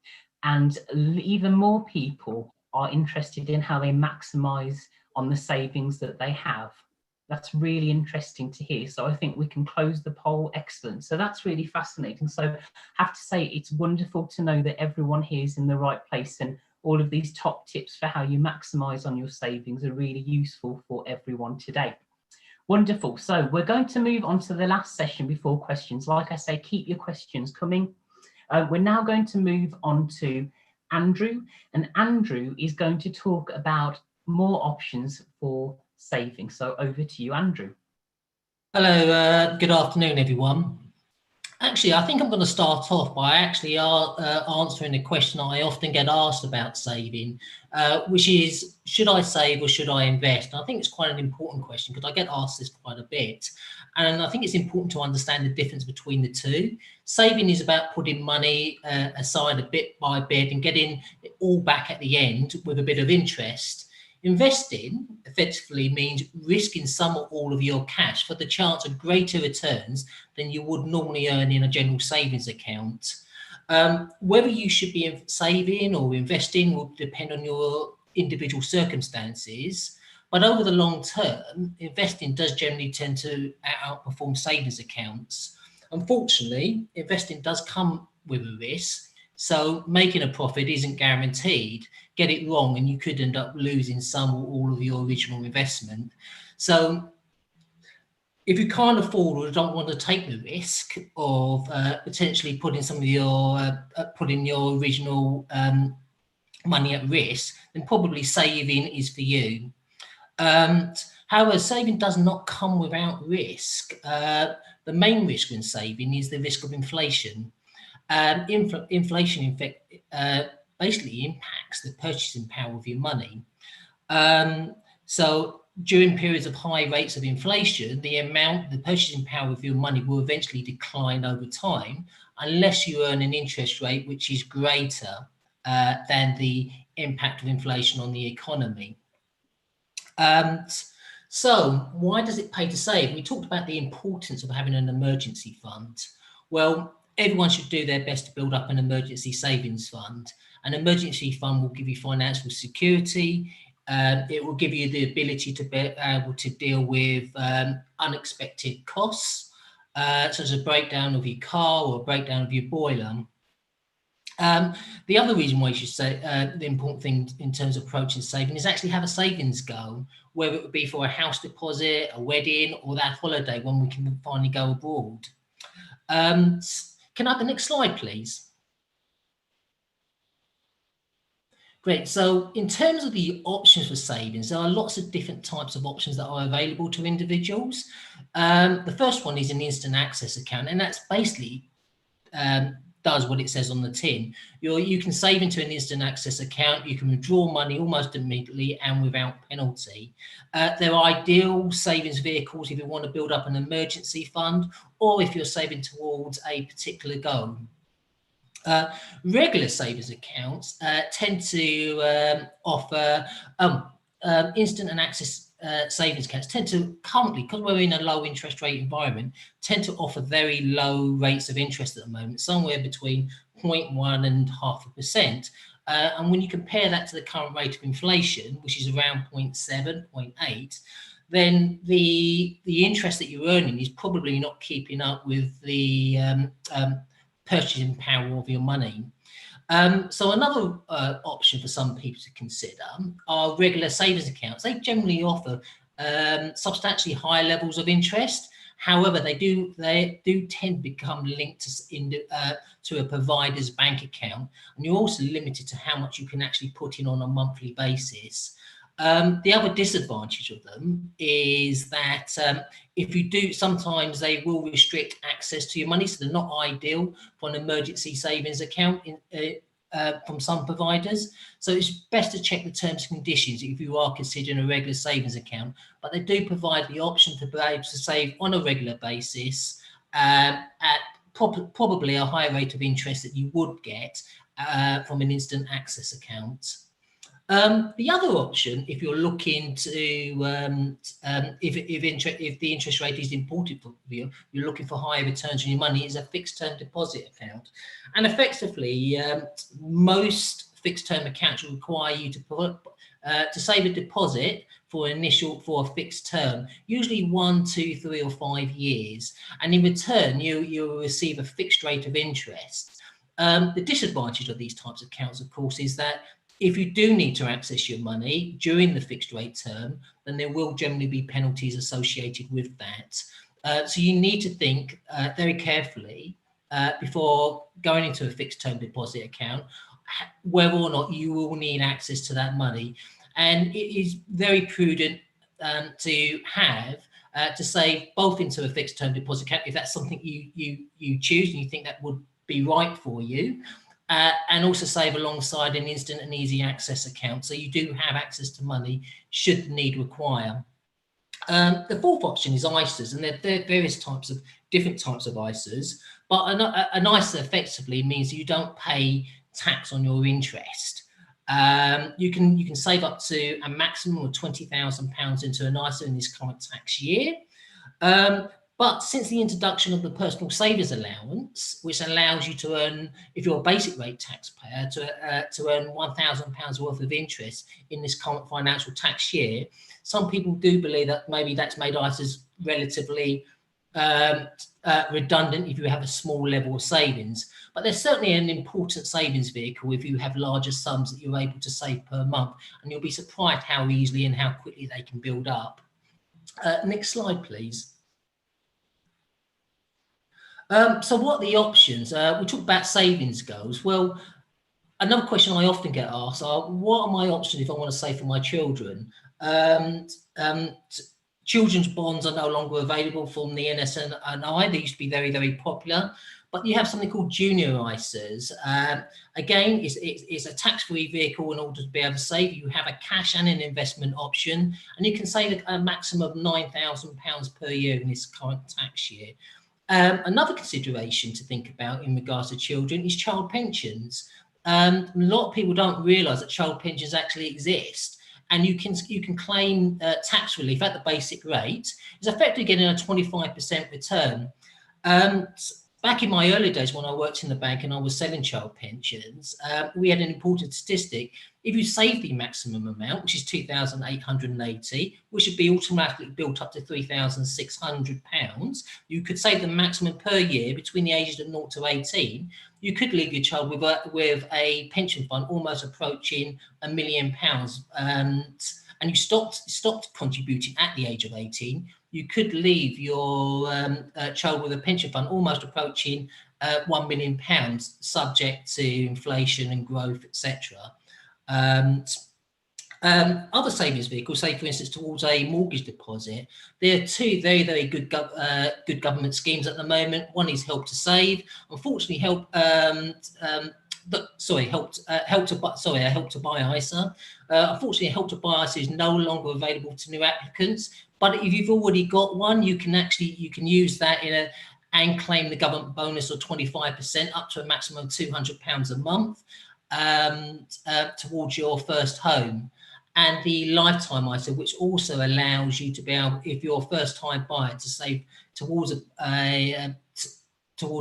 A: and even more people are interested in how they maximize on the savings that they have. That's really interesting to hear. So I think we can close the poll. Excellent. So that's really fascinating. So I have to say it's wonderful to know that everyone here is in the right place, and all of these top tips for how you maximize on your savings are really useful for everyone today. Wonderful. So we're going to move on to the last session before questions. Like I say, keep your questions coming. We're now going to move on to Andrew, and Andrew is going to talk about more options for saving. So over to you, Andrew.
F: Hello, good afternoon, everyone. Actually, I think I'm going to start off by actually answering a question I often get asked about saving, which is, should I save or should I invest? And I think it's quite an important question because I get asked this quite a bit. And I think it's important to understand the difference between the two. Saving is about putting money aside a bit by bit and getting it all back at the end with a bit of interest. Investing effectively means risking some or all of your cash for the chance of greater returns than you would normally earn in a general savings account. Whether you should be saving or investing will depend on your individual circumstances, but over the long term, investing does generally tend to outperform savings accounts. Unfortunately, investing does come with a risk. So making a profit isn't guaranteed. Get it wrong and you could end up losing some or all of your original investment. So if you can't afford or don't want to take the risk of potentially putting some of your putting your original money at risk, then probably saving is for you. However, saving does not come without risk. The main risk when saving is the risk of inflation. Inflation, in fact, basically impacts the purchasing power of your money. So during periods of high rates of inflation, the purchasing power of your money will eventually decline over time, unless you earn an interest rate which is greater than the impact of inflation on the economy. So why does it pay to save? We talked about the importance of having an emergency fund. Well, everyone should do their best to build up an emergency savings fund. An emergency fund will give you financial security. It will give you the ability to be able to deal with unexpected costs, such as a breakdown of your car or a breakdown of your boiler. The other reason why you should say the important thing in terms of approaching saving is actually have a savings goal, whether it would be for a house deposit, a wedding, or that holiday when we can finally go abroad. Can I have the next slide, please? Great. So in terms of the options for savings, there are lots of different types of options that are available to individuals. The first one is an instant access account, and that's basically does what it says on the tin. You can save into an instant access account. You can withdraw money almost immediately and without penalty. They're ideal savings vehicles if you want to build up an emergency fund or if you're saving towards a particular goal. Regular savings accounts tend to offer instant and access savings accounts tend to currently, because we're in a low interest rate environment, tend to offer very low rates of interest at the moment, somewhere between 0.1 and 0.5%. And when you compare that to the current rate of inflation, which is around 0.7, 0.8, then the interest that you're earning is probably not keeping up with the purchasing power of your money. So another option for some people to consider are regular savings accounts. They generally offer substantially higher levels of interest. However, they do tend to become linked to a provider's bank account, and you're also limited to how much you can actually put in on a monthly basis. The other disadvantage of them is that if you do, sometimes they will restrict access to your money, so they're not ideal for an emergency savings account from some providers. So it's best to check the terms and conditions if you are considering a regular savings account. But they do provide the option to be able to save on a regular basis at probably a higher rate of interest that you would get from an instant access account. The other option, if you're looking to, if the interest rate is important for you, you're looking for higher returns on your money, is a fixed term deposit account. And effectively, most fixed term accounts will require you to save a deposit for a fixed term, usually 1, 2, 3 or 5 years. And in return, you'll receive a fixed rate of interest. The disadvantage of these types of accounts, of course, is that if you do need to access your money during the fixed rate term, then there will generally be penalties associated with that. So you need to think very carefully before going into a fixed term deposit account, whether or not you will need access to that money. And it is very prudent to save both into a fixed term deposit account if that's something you choose and you think that would be right for you. And also save alongside an instant and easy access account, so you do have access to money should the need require. The fourth option is ISAs, and there are various different types of ISAs, but an ISA effectively means you don't pay tax on your interest. You can save up to a maximum of £20,000 into an ISA in this current tax year. But since the introduction of the personal savers allowance, which allows you to earn, if you're a basic rate taxpayer, to earn £1,000 worth of interest in this current financial tax year, some people do believe that maybe that's made ISAs relatively redundant if you have a small level of savings. But there's certainly an important savings vehicle if you have larger sums that you're able to save per month, and you'll be surprised how easily and how quickly they can build up. Next slide, please. So what are the options? We talked about savings goals. Well, another question I often get asked are, what are my options if I want to save for my children? Children's bonds are no longer available from the NSNI. They used to be very, very popular. But you have something called junior ISAs. Again, it's a tax-free vehicle in order to be able to save. You have a cash and an investment option, and you can save a maximum of £9,000 per year in this current tax year. Another consideration to think about in regards to children is child pensions. A lot of people don't realise that child pensions actually exist, and you can claim tax relief at the basic rate. It's effectively getting a 25% return. Back in my early days when I worked in the bank and I was selling child pensions, we had an important statistic. If you save the maximum amount, which is £2,880, which would be automatically built up to £3,600, you could save the maximum per year between the ages of 0 to 18. You could leave your child with a pension fund almost approaching £1 million, and you stopped contributing at the age of 18. You could leave your child with a pension fund almost approaching £1 million, subject to inflation and growth, etc. Other savings vehicles, say for instance towards a mortgage deposit, there are two very, very good government schemes at the moment. One is Help to Save. Unfortunately, Help to Buy ISA. Unfortunately, Help to Buy ISA is no longer available to new applicants. But if you've already got one, you can use that and claim the government bonus of 25% up to a maximum of £200 a month towards your first home. And the lifetime ISA, which also allows you to be able, if you're a first-time buyer, to save towards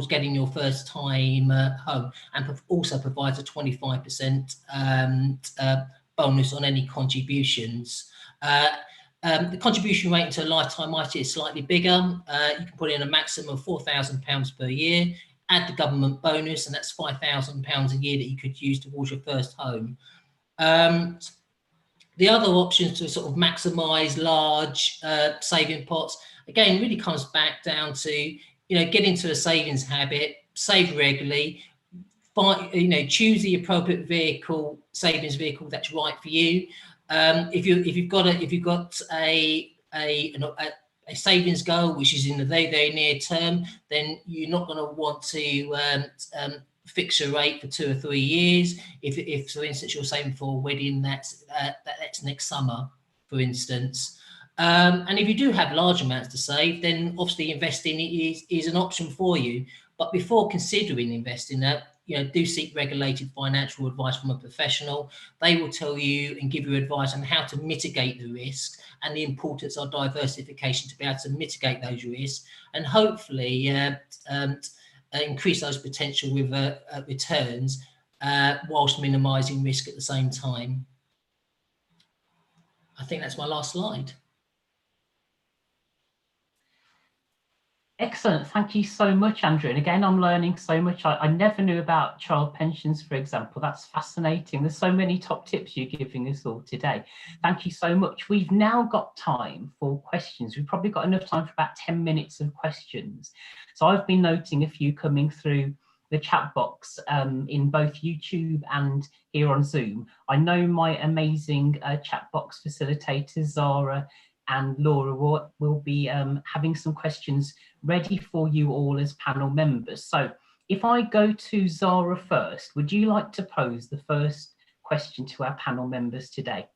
F: getting your first-time home, and also provides a 25% bonus on any contributions. The contribution rate into a lifetime ISA is slightly bigger. You can put in a maximum of £4,000 per year, add the government bonus, and that's £5,000 a year that you could use towards your first home. The other options to sort of maximise large saving pots, again, really comes back down to, get into a savings habit, save regularly, choose the appropriate savings vehicle that's right for you. If you've got a savings goal which is in the very, very near term, then you're not going to want to fix a rate for 2 or 3 years. If for instance, you're saving for a wedding that's next summer, for instance. And if you do have large amounts to save, then obviously investing is an option for you. But before considering investing that, do seek regulated financial advice from a professional. They will tell you and give you advice on how to mitigate the risk and the importance of diversification to be able to mitigate those risks and hopefully increase those potential returns whilst minimising risk at the same time. I think that's my last slide.
A: Excellent. Thank you so much, Andrew. And again, I'm learning so much. I never knew about child pensions, for example. That's fascinating. There's so many top tips you're giving us all today. Thank you so much. We've now got time for questions. We've probably got enough time for about 10 minutes of questions. So I've been noting a few coming through the chat box in both YouTube and here on Zoom. I know my amazing chat box facilitators, Zara and Laura, will be having some questions ready for you all as panel members. So if I go to Zara first, would you like to pose the first question to our panel members today?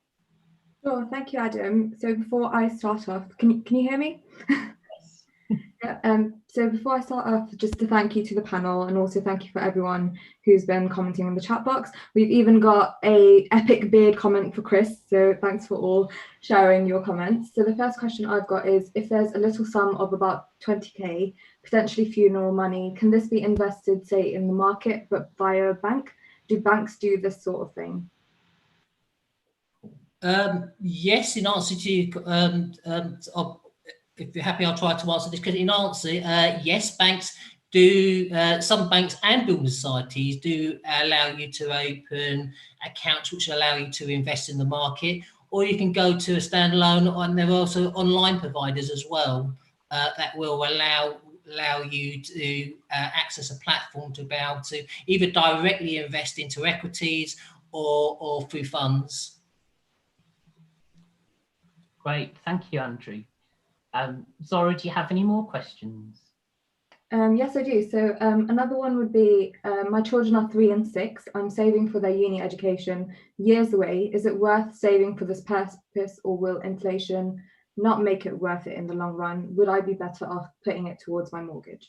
B: Sure, thank you, Adam. So before I start off, can you hear me?
A: Yes.
B: Yeah, so before I start off, just to thank you to the panel and also thank you for everyone who's been commenting in the chat box. We've even got a epic beard comment for Chris, so thanks for all sharing your comments. So the first question I've got is, if there's a little sum of about 20k, potentially funeral money, can this be invested, say, in the market but via a bank? Do banks do this sort of thing?
F: Yes, in answer to you, if you're happy, I'll try to answer this. Because in answer, yes, banks do. Some banks and building societies do allow you to open accounts which allow you to invest in the market, or you can go to a standalone. And there are also online providers as well that will allow you to access a platform to be able to either directly invest into equities or through funds.
A: Great, thank you, Andrew. Zora, do you have any more questions?
B: Yes, I do. So another one would be, my children are 3 and 6. I'm saving for their uni education years away. Is it worth saving for this purpose, or will inflation not make it worth it in the long run? Would I be better off putting it towards my mortgage?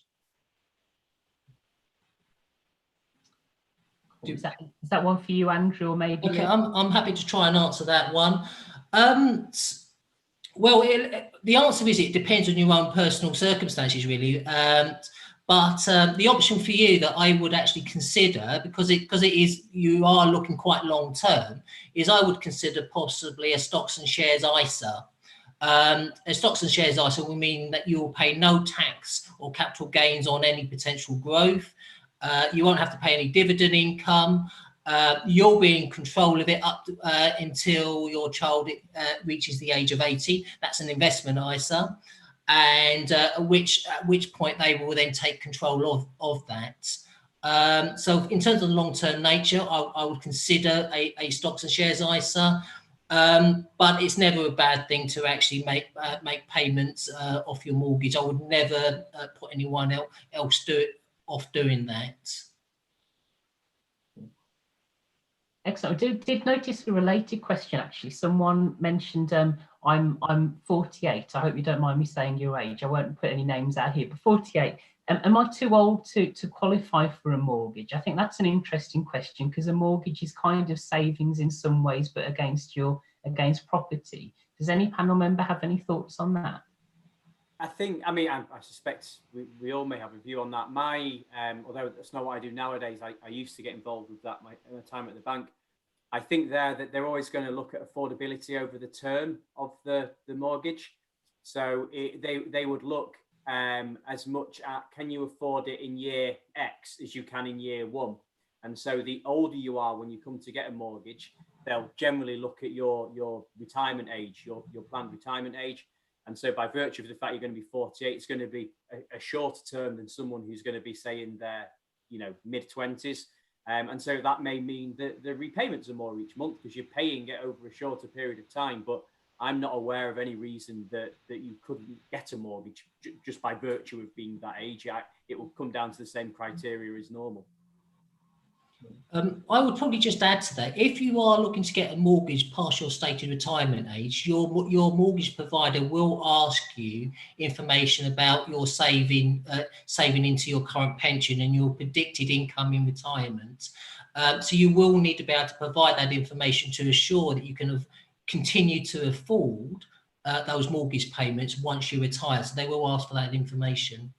A: Is that one for you, Andrew, or maybe?
F: Okay, I'm happy to try and answer that one. Well, the answer is it depends on your own personal circumstances, really. But the option for you that I would actually consider, because it is, you are looking quite long term, is I would consider possibly a stocks and shares ISA. A stocks and shares ISA will mean that you will pay no tax or capital gains on any potential growth. You won't have to pay any dividend income. You'll be in control of it up to, until your child reaches the age of 80. That's an investment ISA, and at which point they will then take control of that. So in terms of the long-term nature, I would consider a stocks and shares ISA, but it's never a bad thing to actually make payments off your mortgage. I would never put anyone else off doing that.
A: Excellent. I did notice a related question, actually. Someone mentioned, I'm 48. I hope you don't mind me saying your age. I won't put any names out here, but 48. Am I too old to qualify for a mortgage? I think that's an interesting question, because a mortgage is kind of savings in some ways, but against property. Does any panel member have any thoughts on that?
E: I suspect we all may have a view on that. Although that's not what I do nowadays, I used to get involved with that my time at the bank. I think that they're always going to look at affordability over the term of the mortgage. So they would look as much at, can you afford it in year X as you can in year 1? And so the older you are when you come to get a mortgage, they'll generally look at your retirement age, your planned retirement age. And so by virtue of the fact you're going to be 48, it's going to be a shorter term than someone who's going to be, say, in their mid-20s. And so that may mean that the repayments are more each month because you're paying it over a shorter period of time. But I'm not aware of any reason that you couldn't get a mortgage just by virtue of being that age. It will come down to the same criteria as normal.
F: I would probably just add to that, if you are looking to get a mortgage past your stated retirement age, your mortgage provider will ask you information about your saving into your current pension and your predicted income in retirement. So you will need to be able to provide that information to assure that you can continue to afford those mortgage payments once you retire. So they will ask for that information.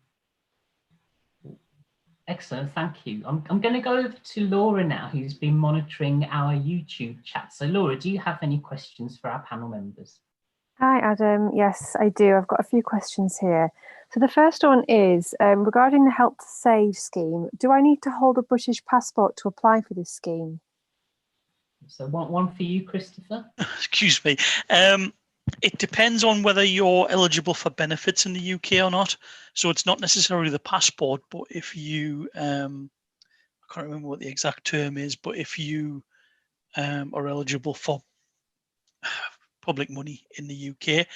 A: Excellent, thank you. I'm going to go over to Laura now, who's been monitoring our YouTube chat. So Laura, do you have any questions for our panel members?
G: Hi, Adam. Yes, I do. I've got a few questions here. So the first one is regarding the Help to Save scheme. Do I need to hold a British passport to apply for this scheme?
A: So one for you, Christopher.
D: Excuse me. It depends on whether you're eligible for benefits in the UK or not. So it's not necessarily the passport, but if you, I can't remember what the exact term is, but if you are eligible for public money in the UK,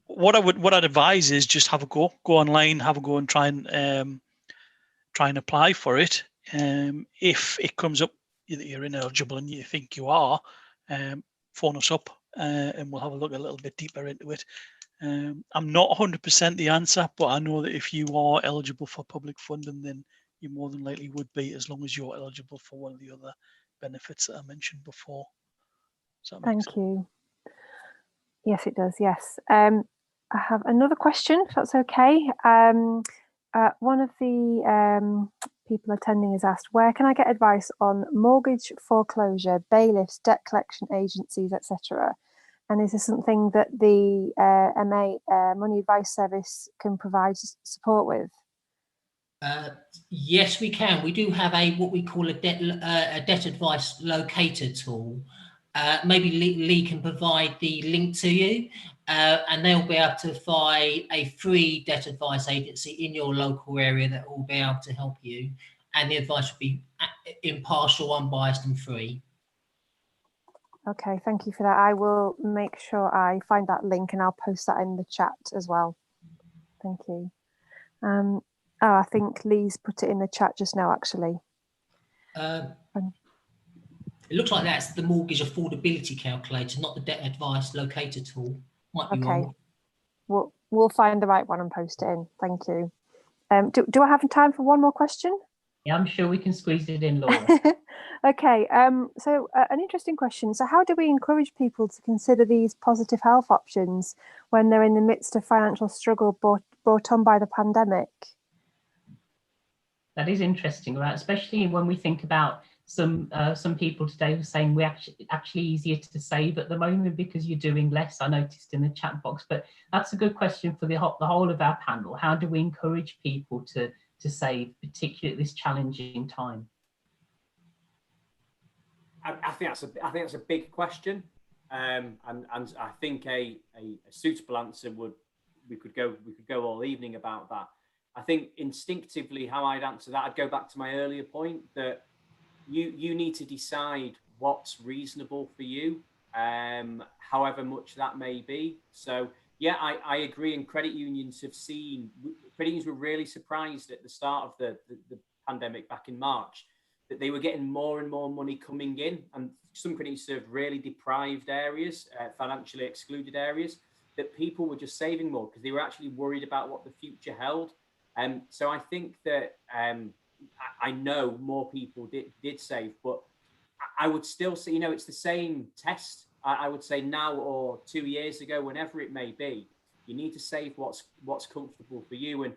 D: what I'd advise is just have a go online, have a go and try and apply for it. If it comes up that you're ineligible and you think you are, phone us up and we'll have a look a little bit deeper into it. I'm not 100% the answer, but I know that if you are eligible for public funding, then you more than likely would be, as long as you're eligible for one of the other benefits that I mentioned before.
G: Thank you. Yes, it does. Yes. I have another question, if that's okay. One of the people attending has asked, where can I get advice on mortgage foreclosure, bailiffs, debt collection agencies, etc.? And is this something that the MA Money Advice Service can provide support with?
F: Yes, we can. We do have what we call a debt advice locator tool. Maybe Lee can provide the link to you, and they'll be able to find a free debt advice agency in your local area that will be able to help you, and the advice will be impartial, unbiased and free.
G: Okay, thank you for that. I will make sure I find that link and I'll post that in the chat as well. Thank you. Oh, I think Lee's put it in the chat just now, actually.
F: It looks like that's the mortgage affordability calculator, not the debt advice locator tool. Might be wrong.
G: We'll find the right one and post it in. Thank you. Do I have time for one more question?
A: Yeah, I'm sure we can squeeze it in, Laura.
G: Okay, so an interesting question. So how do we encourage people to consider these positive health options when they're in the midst of financial struggle brought on by the pandemic?
A: That is interesting, right? Especially when we think about some people today who are saying we're actually easier to save at the moment because you're doing less, I noticed in the chat box. But that's a good question for the whole of our panel. How do we encourage people to save, particularly at this challenging time?
E: I think that's a big question, and I think a suitable answer we could go all evening about that. I think instinctively how I'd answer that, I'd go back to my earlier point that you need to decide what's reasonable for you, however much that may be. So yeah, I agree. And credit unions were really surprised at the start of the pandemic back in March that they were getting more and more money coming in, and some credit unions served really deprived areas, financially excluded areas, that people were just saving more because they were actually worried about what the future held. So I think that I know more people did save, but I would still say, it's the same test. I would say now or 2 years ago, whenever it may be, you need to save what's comfortable for you. And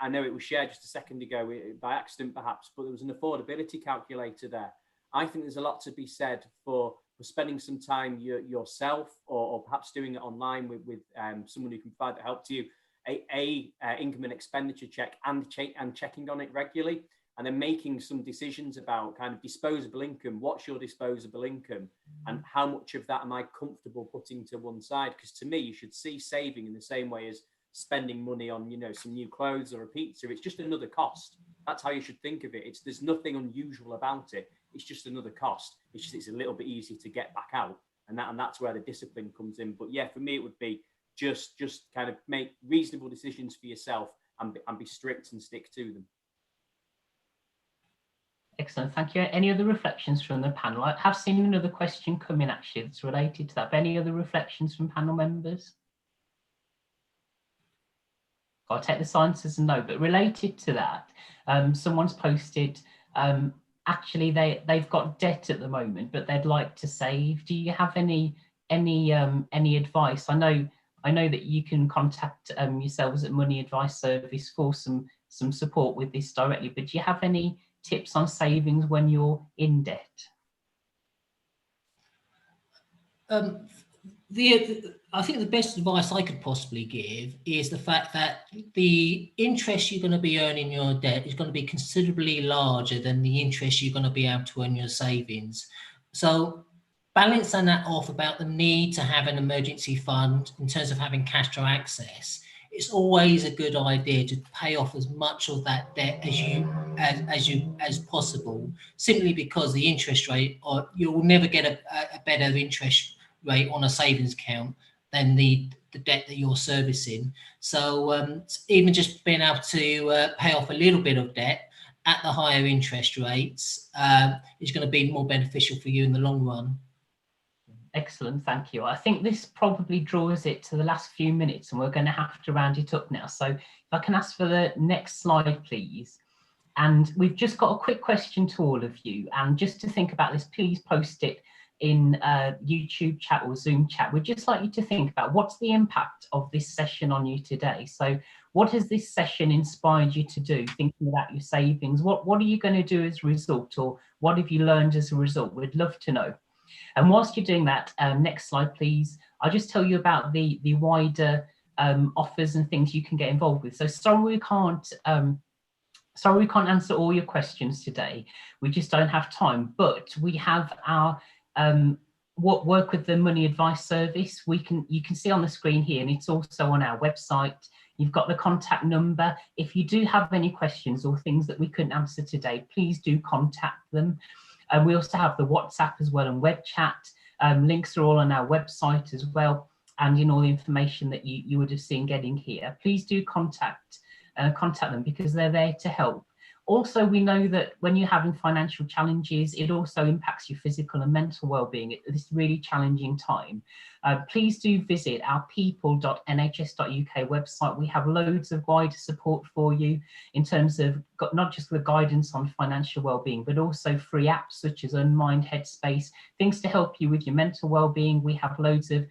E: I know it was shared just a second ago by accident, perhaps, but there was an affordability calculator there. I think there's a lot to be said for spending some time yourself, or perhaps doing it online with someone who can provide that help to you. A income and expenditure check and checking on it regularly, and then making some decisions about kind of disposable income. What's your disposable income, and how much of that am I comfortable putting to one side? Because to me, you should see saving in the same way as spending money on some new clothes or a pizza. It's just another cost. That's how you should think of it. There's nothing unusual about it. It's just another cost. It's a little bit easier to get back out, and that's where the discipline comes in. But yeah, for me, it would be just kind of make reasonable decisions for yourself and be strict and stick to them.
A: Excellent, thank you. Any other reflections from the panel? I have seen another question come in actually that's related to that. But any other reflections from panel members? I'll take the silence as a no, but related to that, someone's posted, actually they've got debt at the moment, but they'd like to save. Do you have any advice? I know that you can contact yourselves at Money Advice Service for some support with this directly, but do you have any tips on savings when you're in debt?
F: I think the best advice I could possibly give is the fact that the interest you're going to be earning your debt is going to be considerably larger than the interest you're going to be able to earn your savings. So balancing that off about the need to have an emergency fund in terms of having cash to access, it's always a good idea to pay off as much of that debt as possible, simply because the interest rate, or you'll never get a better interest rate on a savings account than the debt that you're servicing. So even just being able to pay off a little bit of debt at the higher interest rates is going to be more beneficial for you in the long run.
A: Excellent, thank you. I think this probably draws it to the last few minutes and we're going to have to round it up now. So if I can ask for the next slide, please. And we've just got a quick question to all of you. And just to think about this, please post it in YouTube chat or Zoom chat. We'd just like you to think about what's the impact of this session on you today. So what has this session inspired you to do, thinking about your savings? What are you going to do as a result, or what have you learned as a result? We'd love to know. And whilst you're doing that, next slide, please. I'll just tell you about the wider offers and things you can get involved with. So sorry we can't answer all your questions today. We just don't have time, but we have our work with the Money Advice Service. You can see on the screen here, and it's also on our website. You've got the contact number. If you do have any questions or things that we couldn't answer today, please do contact them. We also have the WhatsApp as well and web chat. Links are all on our website as well, and in all the information that you would have seen getting here. Please do contact them because they're there to help. Also, we know that when you're having financial challenges, it also impacts your physical and mental well-being at this really challenging time. Please do visit our people.nhs.uk website. We have loads of wider support for you in terms of not just the guidance on financial well-being, but also free apps such as Unmind, Headspace, things to help you with your mental well-being. We have loads of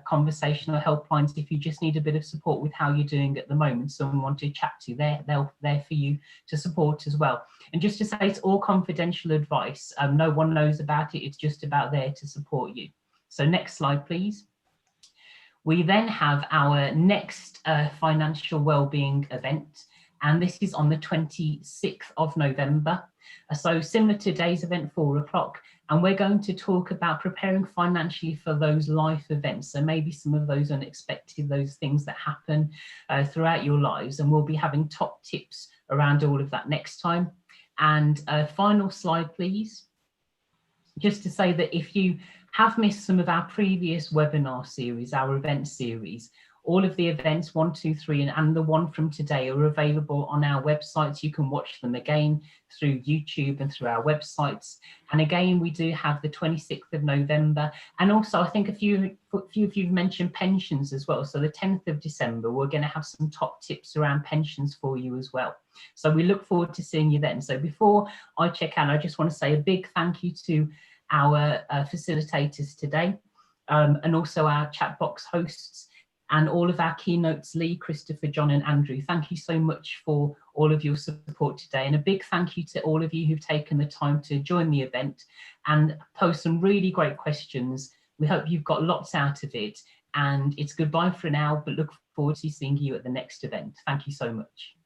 A: conversational helplines if you just need a bit of support with how you're doing at the moment, someone to chat to. They're there for you to support as well. And just to say, it's all confidential advice. No one knows about it. It's just about there to support you. So next slide, please. We then have our next financial wellbeing event, and this is on the 26th of November. So similar to today's event, 4 o'clock. And we're going to talk about preparing financially for those life events. So maybe some of those unexpected, those things that happen throughout your lives. And we'll be having top tips around all of that next time. And final slide, please. Just to say that if you have missed some of our previous webinar series, our event series, all of the events 1, 2, 3, and the one from today are available on our websites. You can watch them again through YouTube and through our websites. And again, we do have the 26th of November. And also, I think a few of you have mentioned pensions as well. So the 10th of December, we're going to have some top tips around pensions for you as well. So we look forward to seeing you then. So before I check out, I just want to say a big thank you to our facilitators today, and also our chat box hosts, and all of our keynotes, Lee, Christopher, John and Andrew. Thank you so much for all of your support today. And a big thank you to all of you who've taken the time to join the event and post some really great questions. We hope you've got lots out of it. And it's goodbye for now, but look forward to seeing you at the next event. Thank you so much.